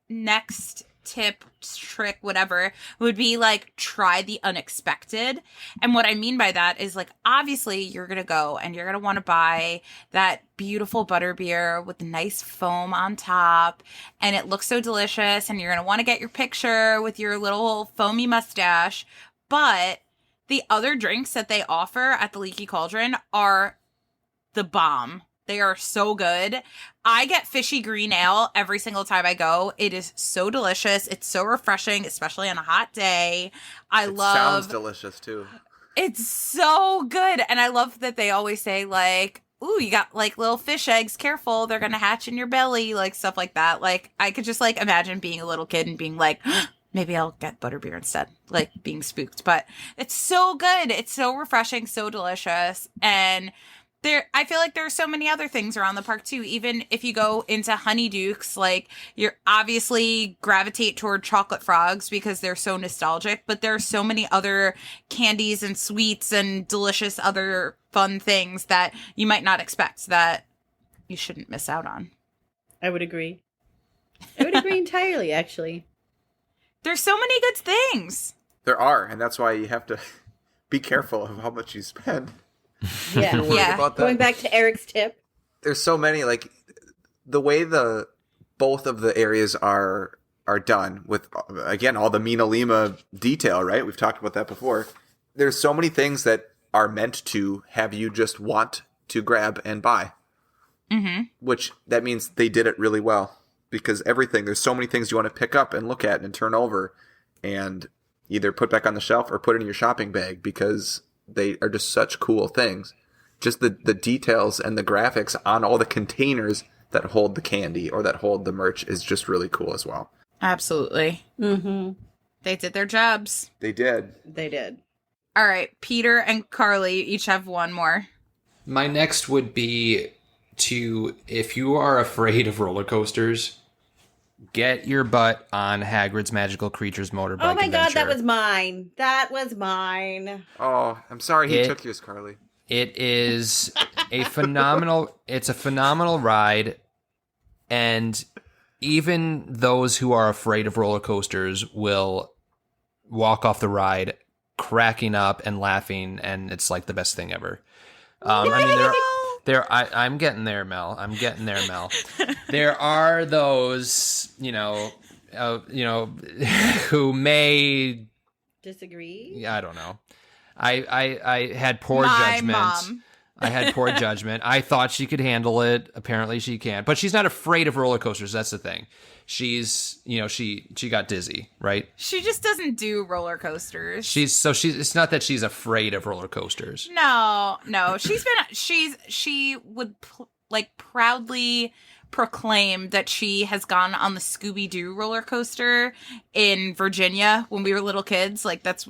next tip, trick, whatever, would be like try the unexpected. And what I mean by that is like, obviously you're going to go and you're going to want to buy that beautiful butterbeer with the nice foam on top and it looks so delicious and you're going to want to get your picture with your little foamy mustache. But the other drinks that they offer at the Leaky Cauldron are the bomb. They are so good. I get fishy green ale every single time I go. It is so delicious. It's so refreshing, especially on a hot day. It sounds delicious too. It's so good. And I love that they always say like, ooh, you got like little fish eggs. Careful. They're going to hatch in your belly. Like stuff like that. Like I could just like imagine being a little kid and being like, maybe I'll get butterbeer instead, like being spooked. But it's so good. It's so refreshing, so delicious. And I feel like there are so many other things around the park too. Even if you go into Honeydukes, like you're obviously gravitate toward chocolate frogs because they're so nostalgic, but there are so many other candies and sweets and delicious other fun things that you might not expect that you shouldn't miss out on. I would agree. I would agree entirely, actually. There's so many good things. There are, and that's why you have to be careful of how much you spend. Yeah. About that. Going back to Eric's tip. There's so many, like the way both of the areas are done with, again, all the Mina Lima detail, right? We've talked about that before. There's so many things that are meant to have you just want to grab and buy. Mm-hmm. Which that means they did it really well because there's so many things you want to pick up and look at and turn over and either put back on the shelf or put in your shopping bag because they are just such cool things. Just the details and the graphics on all the containers that hold the candy or that hold the merch is just really cool as well. Absolutely. Mm-hmm. They did their jobs. They did. All right. Peter and Carly each have one more. My next would be if you are afraid of roller coasters, get your butt on Hagrid's Magical Creatures motorbike Oh my god, adventure. that was mine. That was mine. Oh, I'm sorry he took yours, Carly. It is a phenomenal ride, and even those who are afraid of roller coasters will walk off the ride cracking up and laughing, and it's like the best thing ever. I'm getting there, Mel. I'm getting there, Mel. There are those, who may disagree. I don't know. I had poor judgment. Mom. I had poor judgment. I thought she could handle it. Apparently she can't. But she's not afraid of roller coasters. That's the thing. She's, she got dizzy, right? She just doesn't do roller coasters. It's not that she's afraid of roller coasters. No. She would proudly proclaim that she has gone on the Scooby-Doo roller coaster in Virginia when we were little kids. Like, that's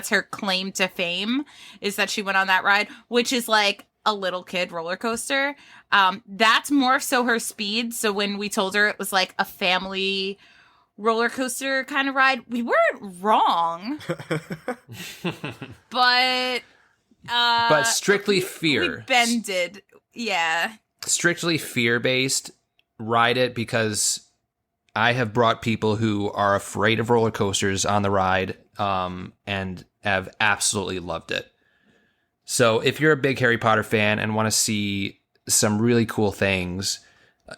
her claim to fame, is that she went on that ride, which is like a little kid roller coaster. That's more so her speed. So when we told her it was like a family roller coaster kind of ride, we weren't wrong. but strictly fear. We bended. Yeah. Strictly fear-based, ride it, because I have brought people who are afraid of roller coasters on the ride, and have absolutely loved it. So if you're a big Harry Potter fan and want to see some really cool things,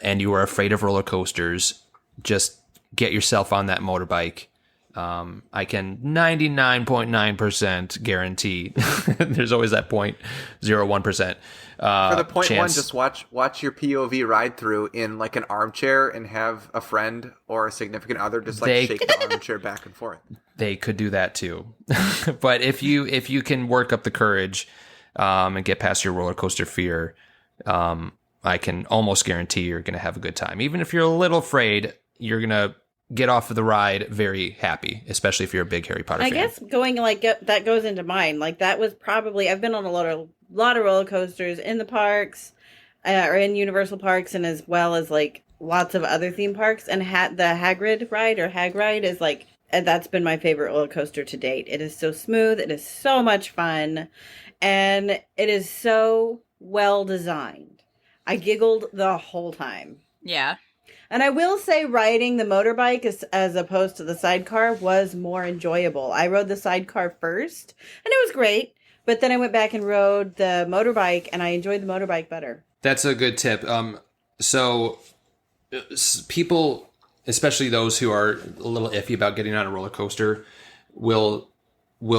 and you are afraid of roller coasters, just get yourself on that motorbike. I can 99.9% guarantee there's always that 0.01%. For the point chance. one, just watch your POV ride through in like an armchair and have a friend or a significant other just shake the armchair back and forth. They could do that too. But if you can work up the courage and get past your roller coaster fear, I can almost guarantee you're going to have a good time. Even if you're a little afraid, you're going to get off of the ride very happy, especially if you're a big Harry Potter fan. I guess that goes into mine. Like, that was probably, I've been on a lot of roller coasters in the parks, or in Universal parks, and as well as like lots of other theme parks. And the Hagrid ride, or Hag ride, is like, that's been my favorite roller coaster to date. It is so smooth. It is so much fun. And it is so well designed. I giggled the whole time. Yeah. And I will say riding the motorbike as opposed to the sidecar was more enjoyable. I rode the sidecar first, and it was great. But then I went back and rode the motorbike, and I enjoyed the motorbike better. That's a good tip. So people, especially those who are a little iffy about getting on a roller coaster, will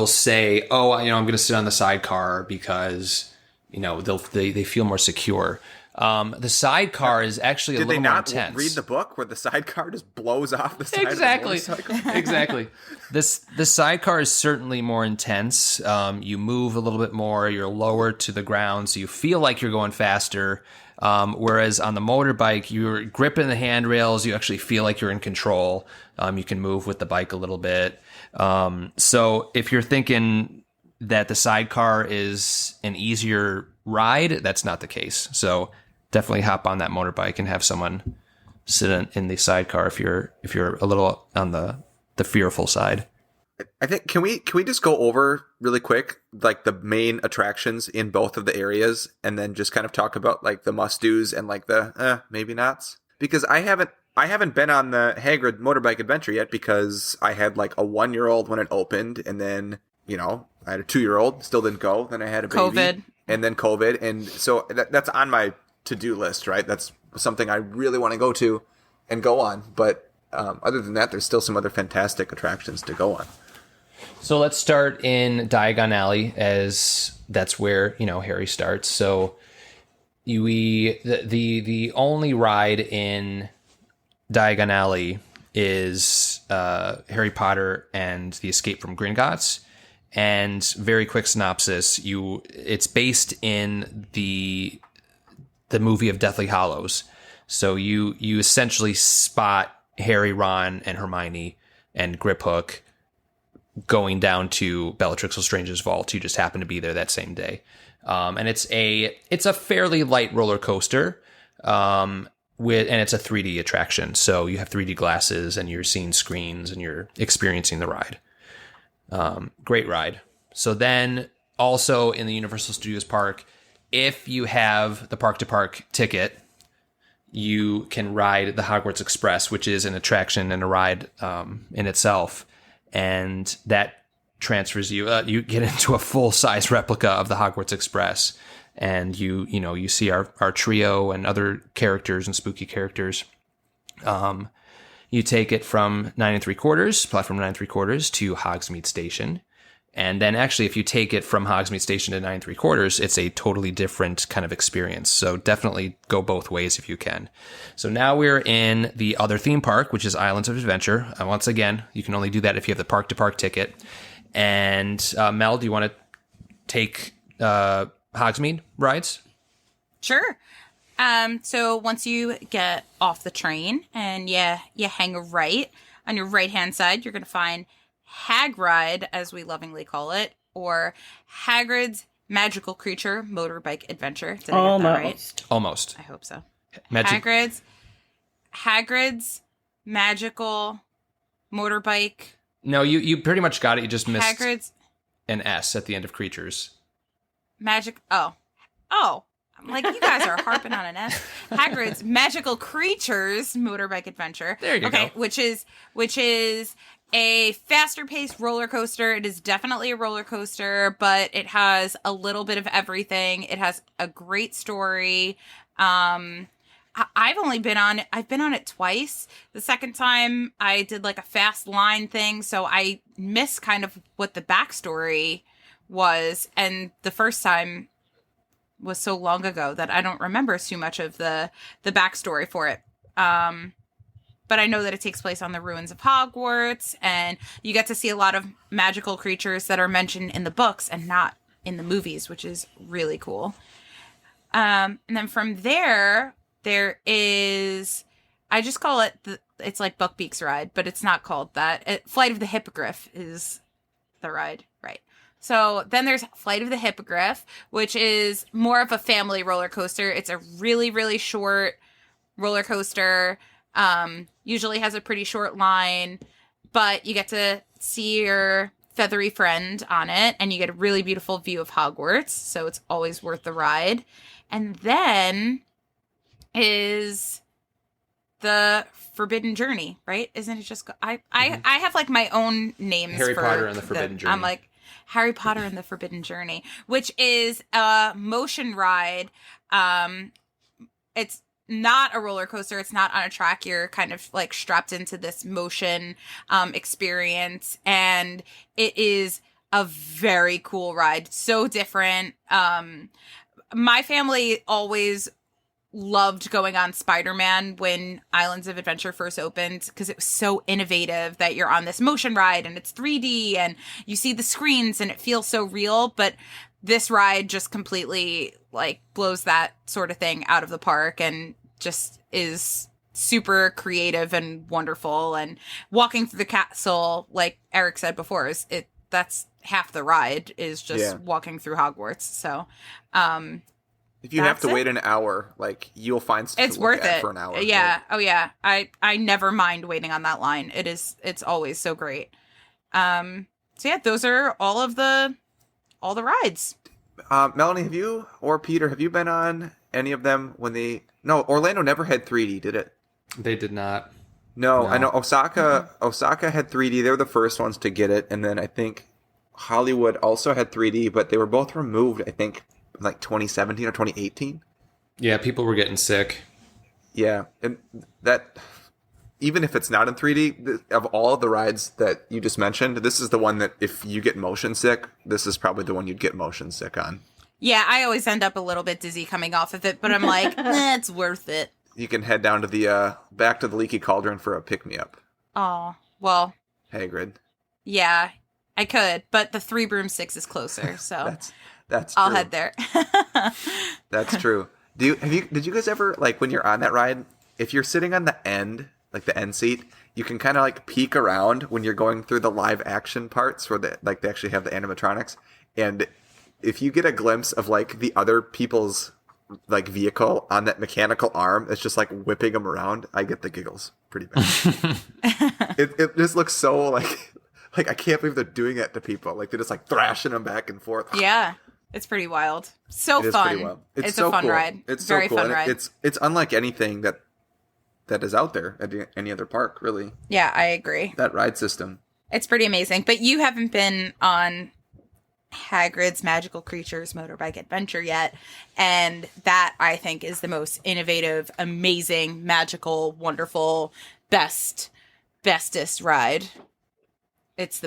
say, "Oh, I'm going to sit on the sidecar because they feel more secure." The sidecar is actually a little more intense. Did they not read the book where the sidecar just blows off the side exactly. of the motorcycle? Exactly. The sidecar is certainly more intense. You move a little bit more. You're lower to the ground, so you feel like you're going faster. Whereas on the motorbike, you're gripping the handrails. You actually feel like you're in control. You can move with the bike a little bit. So if you're thinking that the sidecar is an easier ride, that's not the case. So definitely hop on that motorbike and have someone sit in the sidecar if you're a little on the fearful side. I think can we just go over really quick like the main attractions in both of the areas, and then just kind of talk about like the must-dos and like the maybe nots? Because I haven't been on the Hagrid motorbike adventure yet, because I had like a 1-year-old when it opened, and then I had a 2-year-old, still didn't go. Then I had a baby. COVID. And then COVID. And so that's on my to-do list, right? That's something I really want to go to and go on. But other than that, there's still some other fantastic attractions to go on. So let's start in Diagon Alley, as that's where, Harry starts. So the only ride in Diagon Alley is Harry Potter and the Escape from Gringotts. And very quick synopsis, it's based in the movie of Deathly Hallows. So you essentially spot Harry, Ron, and Hermione and Griphook going down to Bellatrix Lestrange's vault. You just happen to be there that same day. And it's a fairly light roller coaster. and it's a 3D attraction. So you have 3D glasses and you're seeing screens and you're experiencing the ride. Great ride. So then also in the Universal Studios Park, if you have the park-to-park ticket, you can ride the Hogwarts Express, which is an attraction and a ride in itself. And that transfers you, you get into a full-size replica of the Hogwarts Express. And you see our trio and other characters and spooky characters. You take it from 9 3/4, platform 9 3/4 to Hogsmeade Station. And then actually, if you take it from Hogsmeade Station to 9 3/4, it's a totally different kind of experience. So definitely go both ways if you can. So now we're in the other theme park, which is Islands of Adventure. Once again, you can only do that if you have the park-to-park ticket. And Mel, do you want to take Hogsmeade rides? Sure. So once you get off the train and you hang a right, on your right-hand side, you're going to find Hagride, as we lovingly call it, or Hagrid's Magical Creature Motorbike Adventure. Did I get that right? Almost. I hope so. Magic. Hagrid's Magical Motorbike. No, you pretty much got it. You just missed Hagrid's an S at the end of creatures. Magic. Oh. I'm like, you guys are harping on an S. Hagrid's Magical Creatures Motorbike Adventure. There you go. Which is a faster paced roller coaster. It is definitely a roller coaster, but it has a little bit of everything. It has a great story. I've been on it twice. The second time I did like a fast line thing, so I missed kind of what the backstory was, and the first time was so long ago that I don't remember too much of the backstory for it. But I know that it takes place on the ruins of Hogwarts, and you get to see a lot of magical creatures that are mentioned in the books and not in the movies, which is really cool. And then from there is, I just call it, it's like Buckbeak's ride, but it's not called that. Flight of the Hippogriff is the ride, right? So then there's Flight of the Hippogriff, which is more of a family roller coaster. It's a really, really short roller coaster. Usually has a pretty short line, but you get to see your feathery friend on it, and you get a really beautiful view of Hogwarts. So it's always worth the ride. And then is the Forbidden Journey, right? Isn't it just? I have like my own names. Harry Potter and the Forbidden Journey. I'm like Harry Potter and the Forbidden Journey, which is a motion ride. It's not a roller coaster. It's not on a track. You're kind of like strapped into this motion experience, and it is a very cool ride. So different. My family always loved going on Spider-Man when Islands of Adventure first opened, because it was so innovative that you're on this motion ride and it's 3D and you see the screens and it feels so real. But this ride just completely like blows that sort of thing out of the park and just is super creative and wonderful. And walking through the castle, like Eric said before, that's half the ride, is just walking through Hogwarts. So if you have to wait an hour, like, you'll find stuff it's to worth look at it for an hour. Yeah. Like, Oh yeah. I never mind waiting on that line. It's always so great. So yeah, those are all the rides. Melanie, have you or Peter, have you been on any of them No, Orlando never had 3D, did it? They did not. No, I know Osaka had 3D. They were the first ones to get it, and then I think Hollywood also had 3D, but they were both removed, I think, like 2017 or 2018. Yeah, people were getting sick. Yeah, and that, even if it's not in 3D, of all the rides that you just mentioned, this is the one that if you get motion sick, this is probably the one you'd get motion sick on. Yeah, I always end up a little bit dizzy coming off of it, but I'm like, it's worth it. You can head down to the back to the Leaky Cauldron for a pick-me-up. Oh, well. Hagrid. Yeah, I could, but the Three Broomsticks is closer, so that's I'll true. head there. That's true. Did you guys ever, like, when you're on that ride, if you're sitting on the end, like the end seat, you can kind of like peek around when you're going through the live action parts where they actually have the animatronics, and if you get a glimpse of like the other people's like vehicle on that mechanical arm that's just like whipping them around, I get the giggles pretty bad. it just looks so like I can't believe they're doing that to people. Like they're just like thrashing them back and forth. Yeah, it's pretty wild. So It fun. is pretty wild. It's so a fun cool. ride. It's very so cool. fun And ride. it's unlike anything that is out there at any other park, really. Yeah, I agree. That ride system. It's pretty amazing. But you haven't been on Hagrid's Magical Creatures Motorbike Adventure yet, and that I think is the most innovative, amazing, magical, wonderful, bestest ride. It's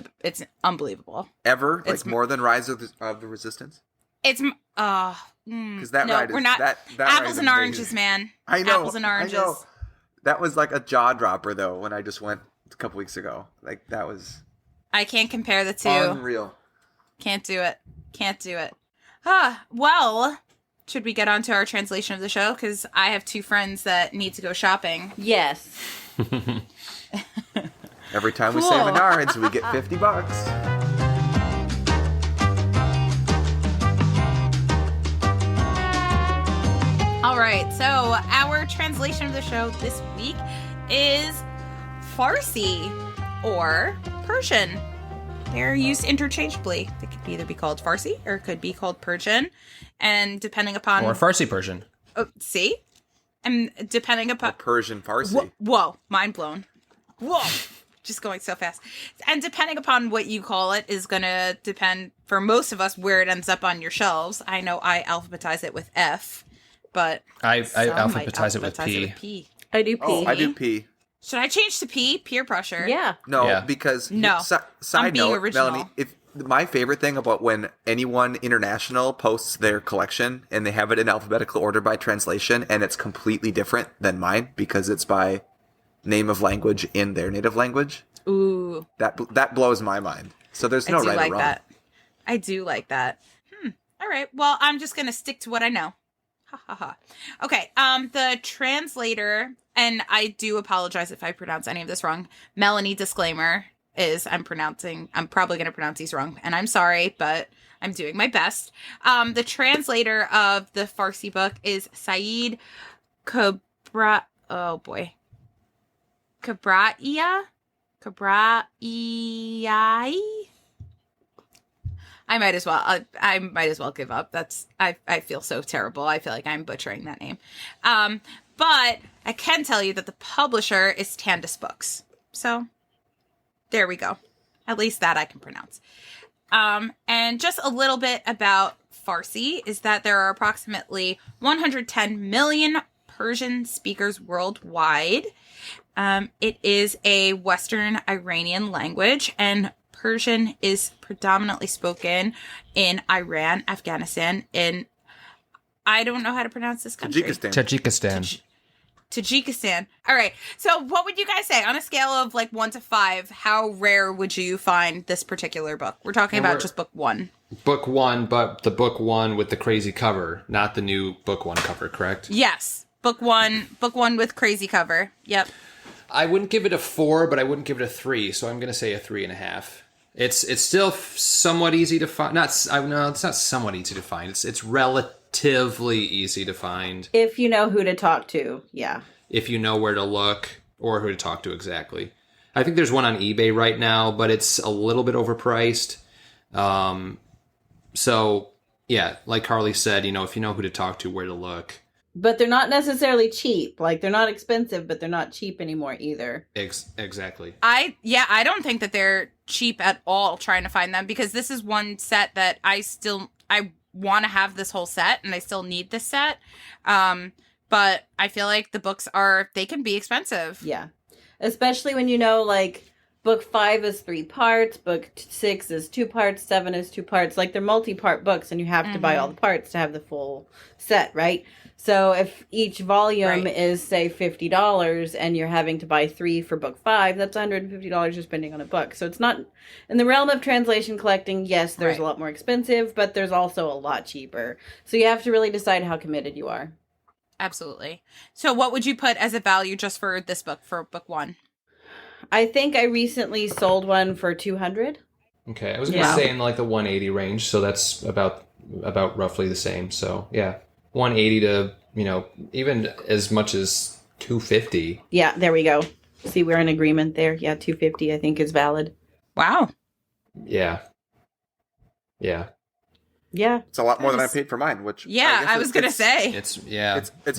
unbelievable. Ever? It's like more than Rise of the Resistance? It's Because that no, ride is we're not that ride apples is and amazing. oranges, man. I know. Apples and oranges. I know. That was like a jaw dropper though when I just went a couple weeks ago. Like that was I can't compare the two. unreal. Can't do it. Well, should we get on to our translation of the show? Because I have two friends that need to go shopping. Yes. Every time we Cool. say Menards, we get $50. All right, so our translation of the show this week is Farsi or Persian. They're used interchangeably. They could either be called Farsi or it could be called Persian. And depending upon... Or Farsi Persian. Oh, see? And depending upon... Persian Farsi. Whoa, mind blown. Whoa, just going so fast. And depending upon what you call it is going to depend, for most of us, where it ends up on your shelves. I know I alphabetize it with F, but... I some might alphabetize it with P. I do P. Oh, I do P. Should I change to P? Peer pressure. Yeah. No, Yeah. because No. Side being note, original. Melanie, if my favorite thing about when anyone international posts their collection and they have it in alphabetical order by translation and it's completely different than mine because it's by name of language in their native language. Ooh. That blows my mind. So there's no I do right like or wrong. that. I do like that. All right. Well, I'm just going to stick to what I know. Ha ha ha. Okay. The translator, and I do apologize if I pronounce any of this wrong. Melanie, disclaimer is I'm probably going to pronounce these wrong, and I'm sorry, but I'm doing my best. The translator of the Farsi book is Saeed Kabraiya. I might as well give up. I feel so terrible. I feel like I'm butchering that name. But I can tell you that the publisher is Tandis Books. So there we go. At least that I can pronounce. And just a little bit about Farsi is that there are approximately 110 million Persian speakers worldwide. It is a Western Iranian language, and Persian is predominantly spoken in Iran, Afghanistan, and I don't know how to pronounce this country. Tajikistan. All right. So what would you guys say on a scale of like 1 to 5? How rare would you find this particular book? We're talking about just book 1. Book 1, but the book 1 with the crazy cover, not the new book 1 cover, correct? Yes. Book one with crazy cover. Yep. I wouldn't give it a 4, but I wouldn't give it a 3, so I'm going to say a 3.5. It's still somewhat easy to find. It's not somewhat easy to find. It's relatively easy to find. If you know who to talk to, yeah. If you know where to look or who to talk to exactly. I think there's one on eBay right now, but it's a little bit overpriced. So, yeah, like Carly said, if you know who to talk to, where to look. But they're not necessarily cheap. Like, they're not expensive, but they're not cheap anymore either. Exactly. I don't think that they're cheap at all trying to find them, because this is one set that I want to have this whole set, and I still need this set. But I feel like the books they can be expensive. Yeah. Especially when like, book 5 is 3 parts, book 6 is 2 parts, 7 is 2 parts. Like, they're multi-part books, and you have to buy all the parts to have the full set, right? So if each volume is, say, $50, and you're having to buy 3 for book 5, that's $150 you're spending on a book. So it's not, in the realm of translation collecting, yes, there's a lot more expensive, but there's also a lot cheaper. So you have to really decide how committed you are. Absolutely. So what would you put as a value just for this book, for book 1? I think I recently sold one for $200. Okay, I was going to say in like the 180 range, so that's about roughly the same. So, yeah. 180 to, even as much as 250. Yeah, there we go. See, we're in agreement there. Yeah, 250 I think is valid. Wow. Yeah. Yeah. It's a lot more than I paid for mine, which I was going to say. It's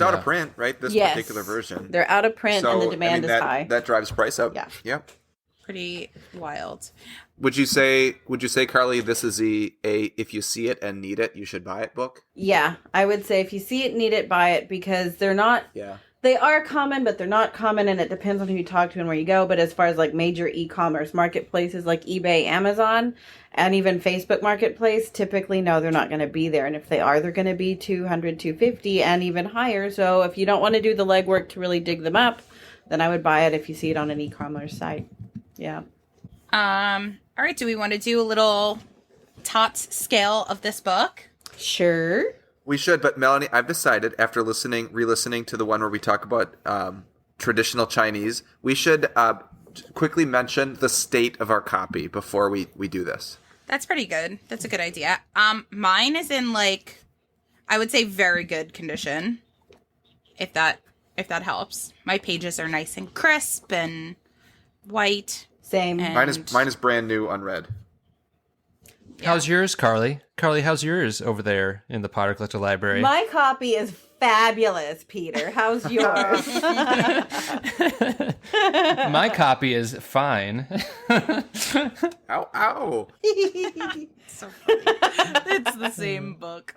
out of print, right? This particular version. They're out of print and the demand is high. That drives price up. Yeah. Yep. Pretty wild. Would you say, Carly, this is if you see it and need it, you should buy it book? Yeah, I would say if you see it, need it, buy it, because they're not. Yeah. They are common, but they're not common, and it depends on who you talk to and where you go. But as far as like major e-commerce marketplaces like eBay, Amazon, and even Facebook Marketplace, typically, no, they're not going to be there. And if they are, they're going to be 200, 250, and even higher. So if you don't want to do the legwork to really dig them up, then I would buy it if you see it on an e-commerce site. Yeah. All right. Do we want to do a little tots scale of this book? Sure. We should, but Melanie, I've decided after re-listening to the one where we talk about traditional Chinese, we should quickly mention the state of our copy before we do this. That's pretty good. That's a good idea. Mine is in I would say very good condition. If that helps. My pages are nice and crisp and white. Same. And Mine is brand new, unread. Yeah. How's yours, Carly? Carly, how's yours over there in the Potter Collector Library? My copy is fabulous, Peter. How's yours? My copy is fine. Ow, ow. So funny. It's the same book.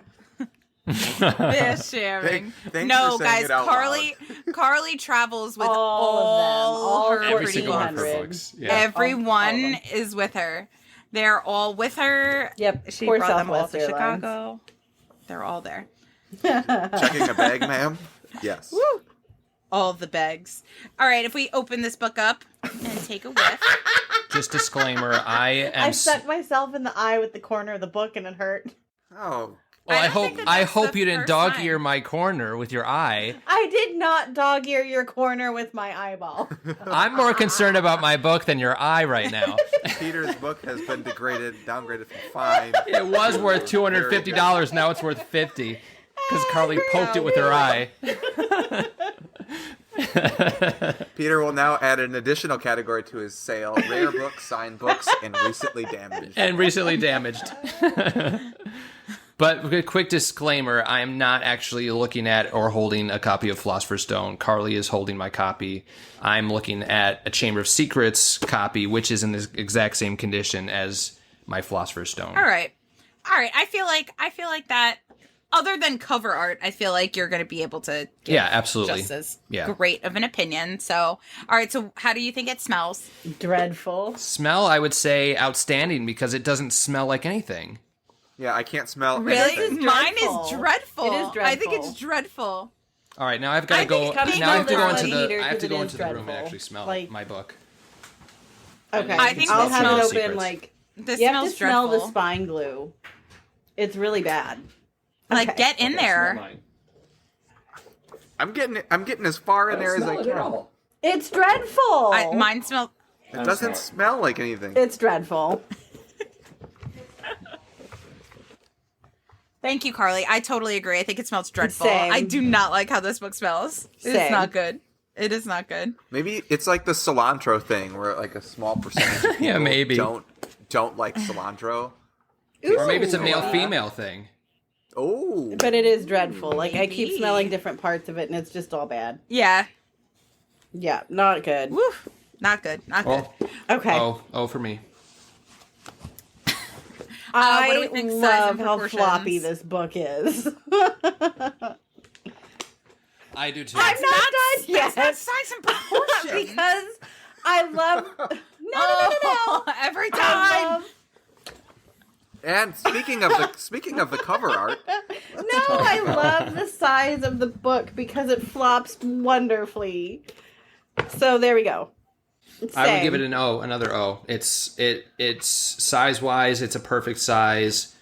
They're sharing. Thanks No, for saying guys, it out Carly travels with all of them. her Every single one of her 300. books. Yeah. Everyone is with her. They're all with her. Yep. She Poor brought them all Southwest to Airlines. Chicago. They're all there. Checking a bag, ma'am? Yes. Woo! All the bags. All right, if we open this book up and take a whiff. Just disclaimer, I stuck myself in the eye with the corner of the book and it hurt. Oh. Well, I hope the you didn't first dog time. ear my corner with your eye. I did not dog ear your corner with my eyeball. I'm more concerned about my book than your eye right now. Peter's book has been downgraded from fine. It was worth $250. Now it's worth $50 because Carly poked it with her eye. Peter will now add an additional category to his sale: rare books, signed books, and recently damaged. But a quick disclaimer, I am not actually looking at or holding a copy of Philosopher's Stone. Carly is holding my copy. I'm looking at a Chamber of Secrets copy, which is in the exact same condition as my Philosopher's Stone. All right. I feel like that. Other than cover art, I feel like you're going to be able to give absolutely. just as great of an opinion. So, all right. So, how do you think it smells? Dreadful. Smell, I would say outstanding because it doesn't smell like anything. Yeah, I can't smell Really? anything. Mine is dreadful. It is dreadful. I think it's dreadful. All right, now I've got to go. think Now I have to go this into one the. either, I have 'cause to it go is into the room and dreadful. actually smell Like- my book. Okay. I think I'll it have smells it open This you have smells to smell dreadful. the spine glue. It's really bad. Like, Okay. get in there. I'm getting as far in there as I can. It's dreadful. Mine smells. It doesn't smell like anything. It's dreadful. Thank you, Carly. I totally agree. I think it smells dreadful. Same. I do not like how this book smells. It's Same. not good. It is not good. Maybe it's like the cilantro thing, where like a small percentage of people Yeah, maybe. don't like cilantro. Or maybe it's a male-female thing. Oh, But it is dreadful. Like, I keep Maybe. smelling different parts of it, and it's just all bad. Yeah. Yeah, not good. Woo. Not good. Not good. Oh, Okay. oh, for me. I what do we think size love and how proportions? floppy this book is. I do too. I'm not done yet. That's not size and proportion. Because I love... No. Every I time. love... and speaking of the cover art, No, I love the size of the book because it flops wonderfully. So there we go. I would give it an O, another O. It's size wise, it's a perfect size,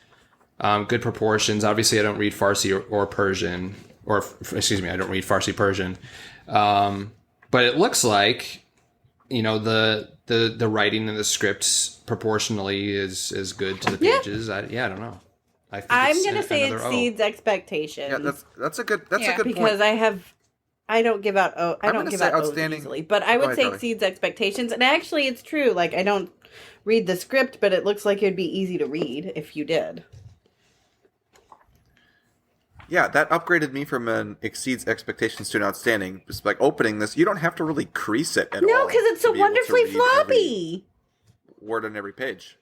good proportions. Obviously, I don't read Farsi or Persian, or excuse me, I don't read Farsi Persian. But it looks like, the writing and the scripts proportionally is good to the pages. I don't know. I think I'm gonna say it exceeds expectations. Yeah, that's a good point. Because I don't give out O's easily, but I would say exceeds expectations. And actually, it's true. Like, I don't read the script, but it looks like it'd be easy to read if you did. Yeah, that upgraded me from an exceeds expectations to an outstanding. Just like opening this, you don't have to really crease it at all. No, because it's so wonderfully floppy. Word on every page.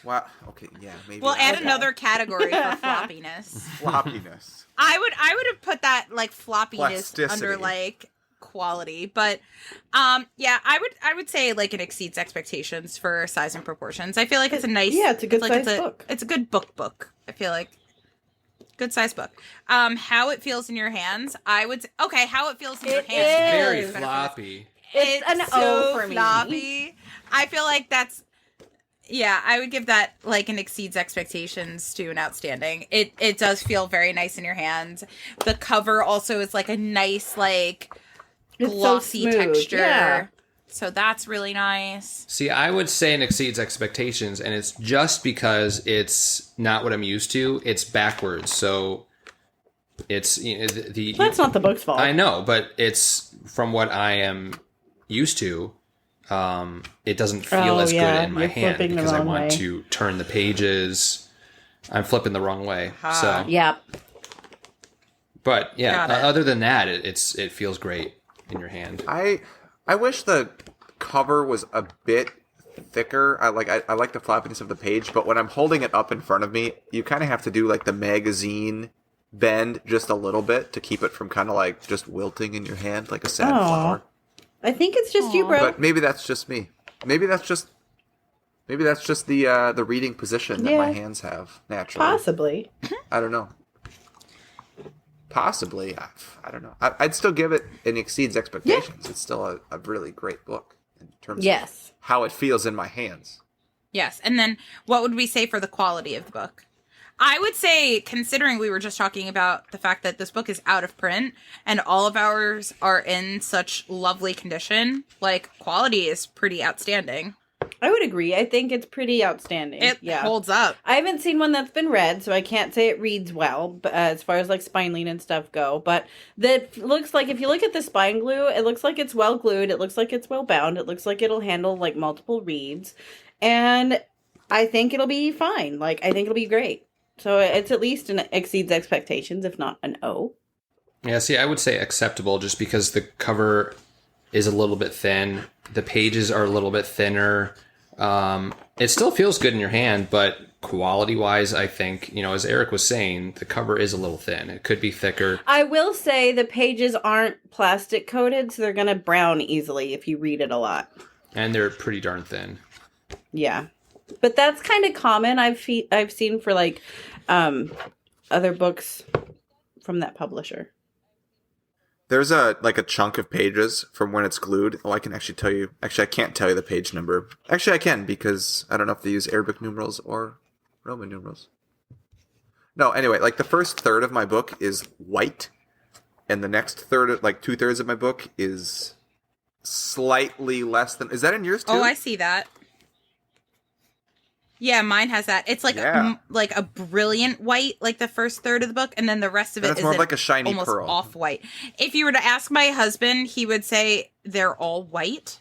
Wow. Okay. Yeah. Maybe. We'll add another category for floppiness. Floppiness. I would have put that like floppiness Plasticity. under like quality, but yeah, I would say like it exceeds expectations for size and proportions. I feel like it's a nice. Yeah, it's a good size book. It's a good book. I feel like. Good size book. How it feels in your hands. I would say, okay. How it feels in your hands. It's very floppy. It's an so O for me. Floppy. I feel like that's. Yeah, I would give that like an exceeds expectations to an outstanding. It does feel very nice in your hands. The cover also is like a nice like glossy texture. Yeah. So that's really nice. See, I would say it exceeds expectations, and it's just because it's not what I'm used to. It's backwards, so it's that's not the book's fault. I know, but it's from what I am used to. It doesn't feel as good in my hand because I want to turn the pages. I'm flipping the wrong way. So yep. But yeah, other than that, it feels great in your hand. I wish the cover was a bit thicker. I like the floppiness of the page, but when I'm holding it up in front of me, you kind of have to do like the magazine bend just a little bit to keep it from kind of like just wilting in your hand like a sad flower. I think it's just you, bro. But maybe that's just me. Maybe that's just the reading position that my hands have naturally. Possibly. I don't know. Possibly. I don't know. I'd still give it an exceeds expectations. Yeah. It's still a really great book in terms of how it feels in my hands. Yes. And then what would we say for the quality of the book? I would say, considering we were just talking about the fact that this book is out of print and all of ours are in such lovely condition, like, quality is pretty outstanding. I would agree. I think it's pretty outstanding. It holds up. I haven't seen one that's been read, so I can't say it reads well, but, as far as like spine lean and stuff go. But that looks like, if you look at the spine glue, it looks like it's well glued. It looks like it's well bound. It looks like it'll handle like multiple reads. And I think it'll be fine. Like, I think it'll be great. So it's at least an exceeds expectations, if not an O. Yeah, see, I would say acceptable just because the cover is a little bit thin. The pages are a little bit thinner. It still feels good in your hand, but quality-wise, I think, as Eric was saying, the cover is a little thin. It could be thicker. I will say the pages aren't plastic coated, so they're going to brown easily if you read it a lot. And they're pretty darn thin. Yeah. But that's kind of common. I've seen for like other books from that publisher. There's a chunk of pages from when it's glued. Oh, I can actually tell you. Actually, I can't tell you the page number. Actually, I can because I don't know if they use Arabic numerals or Roman numerals. No, anyway, like the first third of my book is white, and the next third, like 2/3 of my book is slightly less than. Is that in yours too? Oh, I see that. Yeah, mine has that. It's like a brilliant white, like the first third of the book, and then the rest of it is more like a shiny almost pearl. Off-white. If you were to ask my husband, he would say they're all white.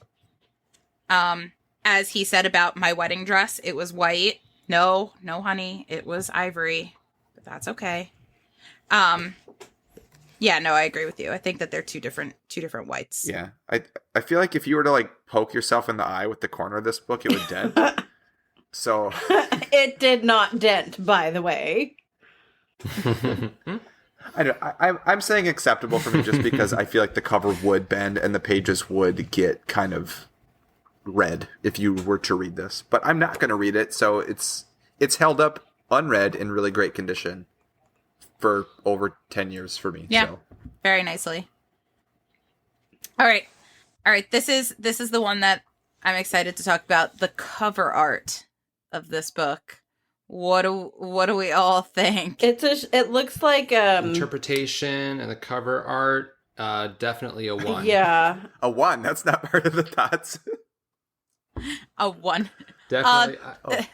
As he said about my wedding dress, it was white. No, honey, it was ivory. But that's okay. Yeah, no, I agree with you. I think that they're two different whites. Yeah, I feel like if you were to like poke yourself in the eye with the corner of this book, it would dent. So it did not dent, by the way. I'm saying acceptable for me just because I feel like the cover would bend and the pages would get kind of red if you were to read this. But I'm not going to read it, so it's held up unread in really great condition for over 10 years for me. Yeah, so. Very nicely. All right. This is the one that I'm excited to talk about, the cover art of this book. What do we all think? It looks like interpretation and the cover art, definitely a 1. Yeah. A 1. That's not part of the thoughts. A 1. Definitely.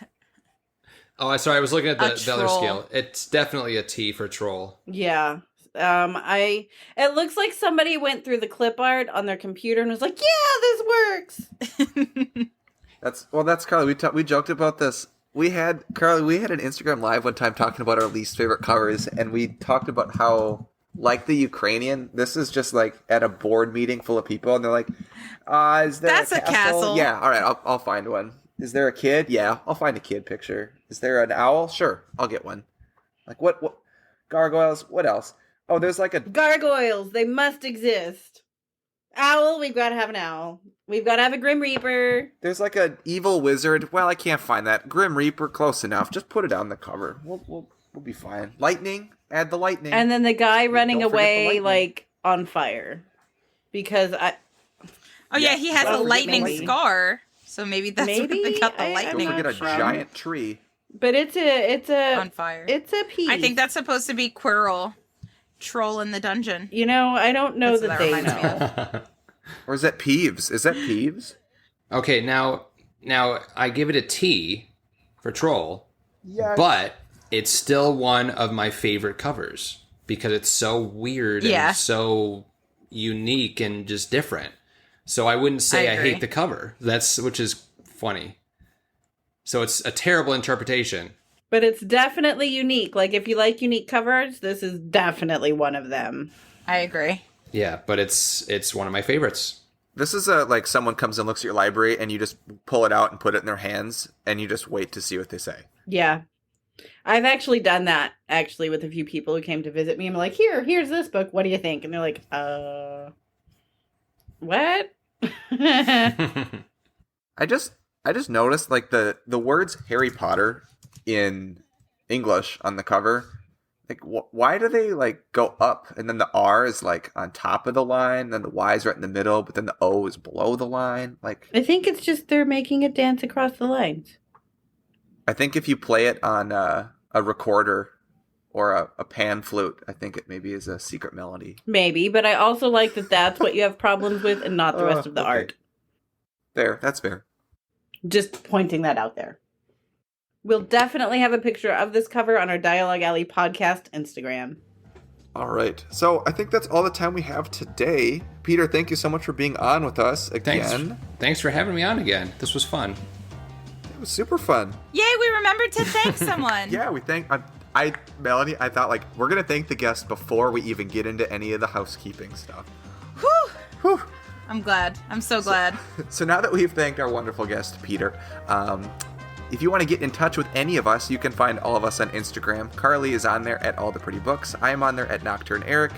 Oh, sorry. I was looking at the other troll. scale. It's definitely a T for troll. Yeah. It looks like somebody went through the clip art on their computer and was like, yeah, this works. That's Carly. We joked about this. We had an Instagram live one time talking about our least favorite covers, and we talked about how, like the Ukrainian, this is just like at a board meeting full of people, and they're like, is there That's a castle. Yeah, all right, I'll find one. Is there a kid? Yeah, I'll find a kid picture. Is there an owl? Sure, I'll get one. Like, what gargoyles? What else? Oh, there's like a... Gargoyles, they must exist. Owl, we've got to have an owl. We've got to have a Grim Reaper. There's like an evil wizard. Well, I can't find that. Grim Reaper, close enough. Just put it on the cover. We'll be fine. Lightning, add the lightning. And then the guy running away, like, on fire. Because Oh, yeah, he has a lightning scar. So maybe that's where they got the lightning. Don't forget a giant tree. But it's a... On fire. It's a piece. I think that's supposed to be Quirrell. Troll in the dungeon. You know, I don't know that they know. Or is that Peeves? Is that Peeves? Okay, now I give it a T for troll. Yes. But it's still one of my favorite covers because it's so weird and so unique and just different. So I wouldn't say I hate the cover. Which is funny. So it's a terrible interpretation. But it's definitely unique. Like, if you like unique covers, this is definitely one of them. I agree. Yeah, but it's one of my favorites. This is like someone comes and looks at your library and you just pull it out and put it in their hands and you just wait to see what they say. Yeah. I've actually done that, with a few people who came to visit me. I'm like, here's this book. What do you think? And they're like, what? I just noticed, like, the words Harry Potter in English on the cover, like, why do they, like, go up and then the R is, like, on top of the line, then the Y is right in the middle, but then the O is below the line? Like, I think it's just they're making it dance across the lines. I think if you play it on a recorder or a pan flute, I think it maybe is a secret melody. Maybe, but I also like that that's what you have problems with and not the rest of the art. Fair, that's fair. Just pointing that out there. We'll definitely have a picture of this cover on our Dialogue Alley podcast Instagram. All right. So I think that's all the time we have today. Peter, thank you so much for being on with us again. Thanks for having me on again. This was fun. It was super fun. Yay, we remembered to thank someone. Yeah, we thank... Melanie, I thought, like, we're going to thank the guest before we even get into any of the housekeeping stuff. Whew. I'm glad. I'm so glad. So now that we've thanked our wonderful guest, Peter, if you want to get in touch with any of us, you can find all of us on Instagram. Carly is on there at All the Pretty Books. I am on there at Nocturne Eric.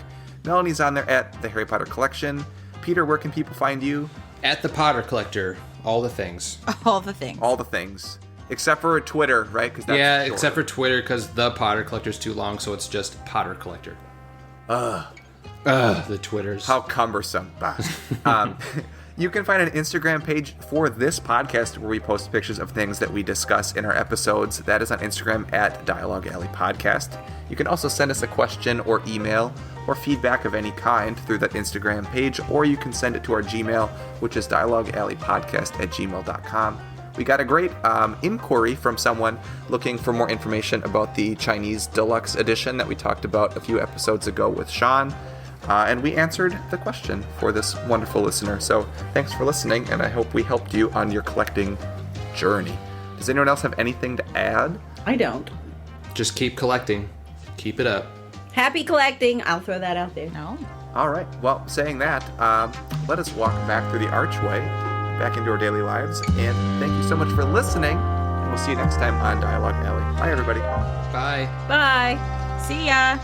Melanie's on there at The Harry Potter Collection. Peter, where can people find you? At The Potter Collector. All the things. All the things. All the things. Except for Twitter, right? Yeah, except for Twitter, because The Potter Collector's too long, so it's just Potter Collector. The Twitters. How cumbersome. You can find an Instagram page for this podcast where we post pictures of things that we discuss in our episodes. That is on Instagram at Dialoguealleypodcast. You can also send us a question or email or feedback of any kind through that Instagram page, or you can send it to our Gmail, which is dialoguealleypodcast@gmail.com. We got a great inquiry from someone looking for more information about the Chinese Deluxe Edition that we talked about a few episodes ago with Sean. And we answered the question for this wonderful listener. So thanks for listening, and I hope we helped you on your collecting journey. Does anyone else have anything to add? I don't. Just keep collecting. Keep it up. Happy collecting. I'll throw that out there. No. All right. Well, saying that, let us walk back through the archway, back into our daily lives. And thank you so much for listening. And we'll see you next time on Dialogue Alley. Bye, everybody. Bye. Bye. See ya.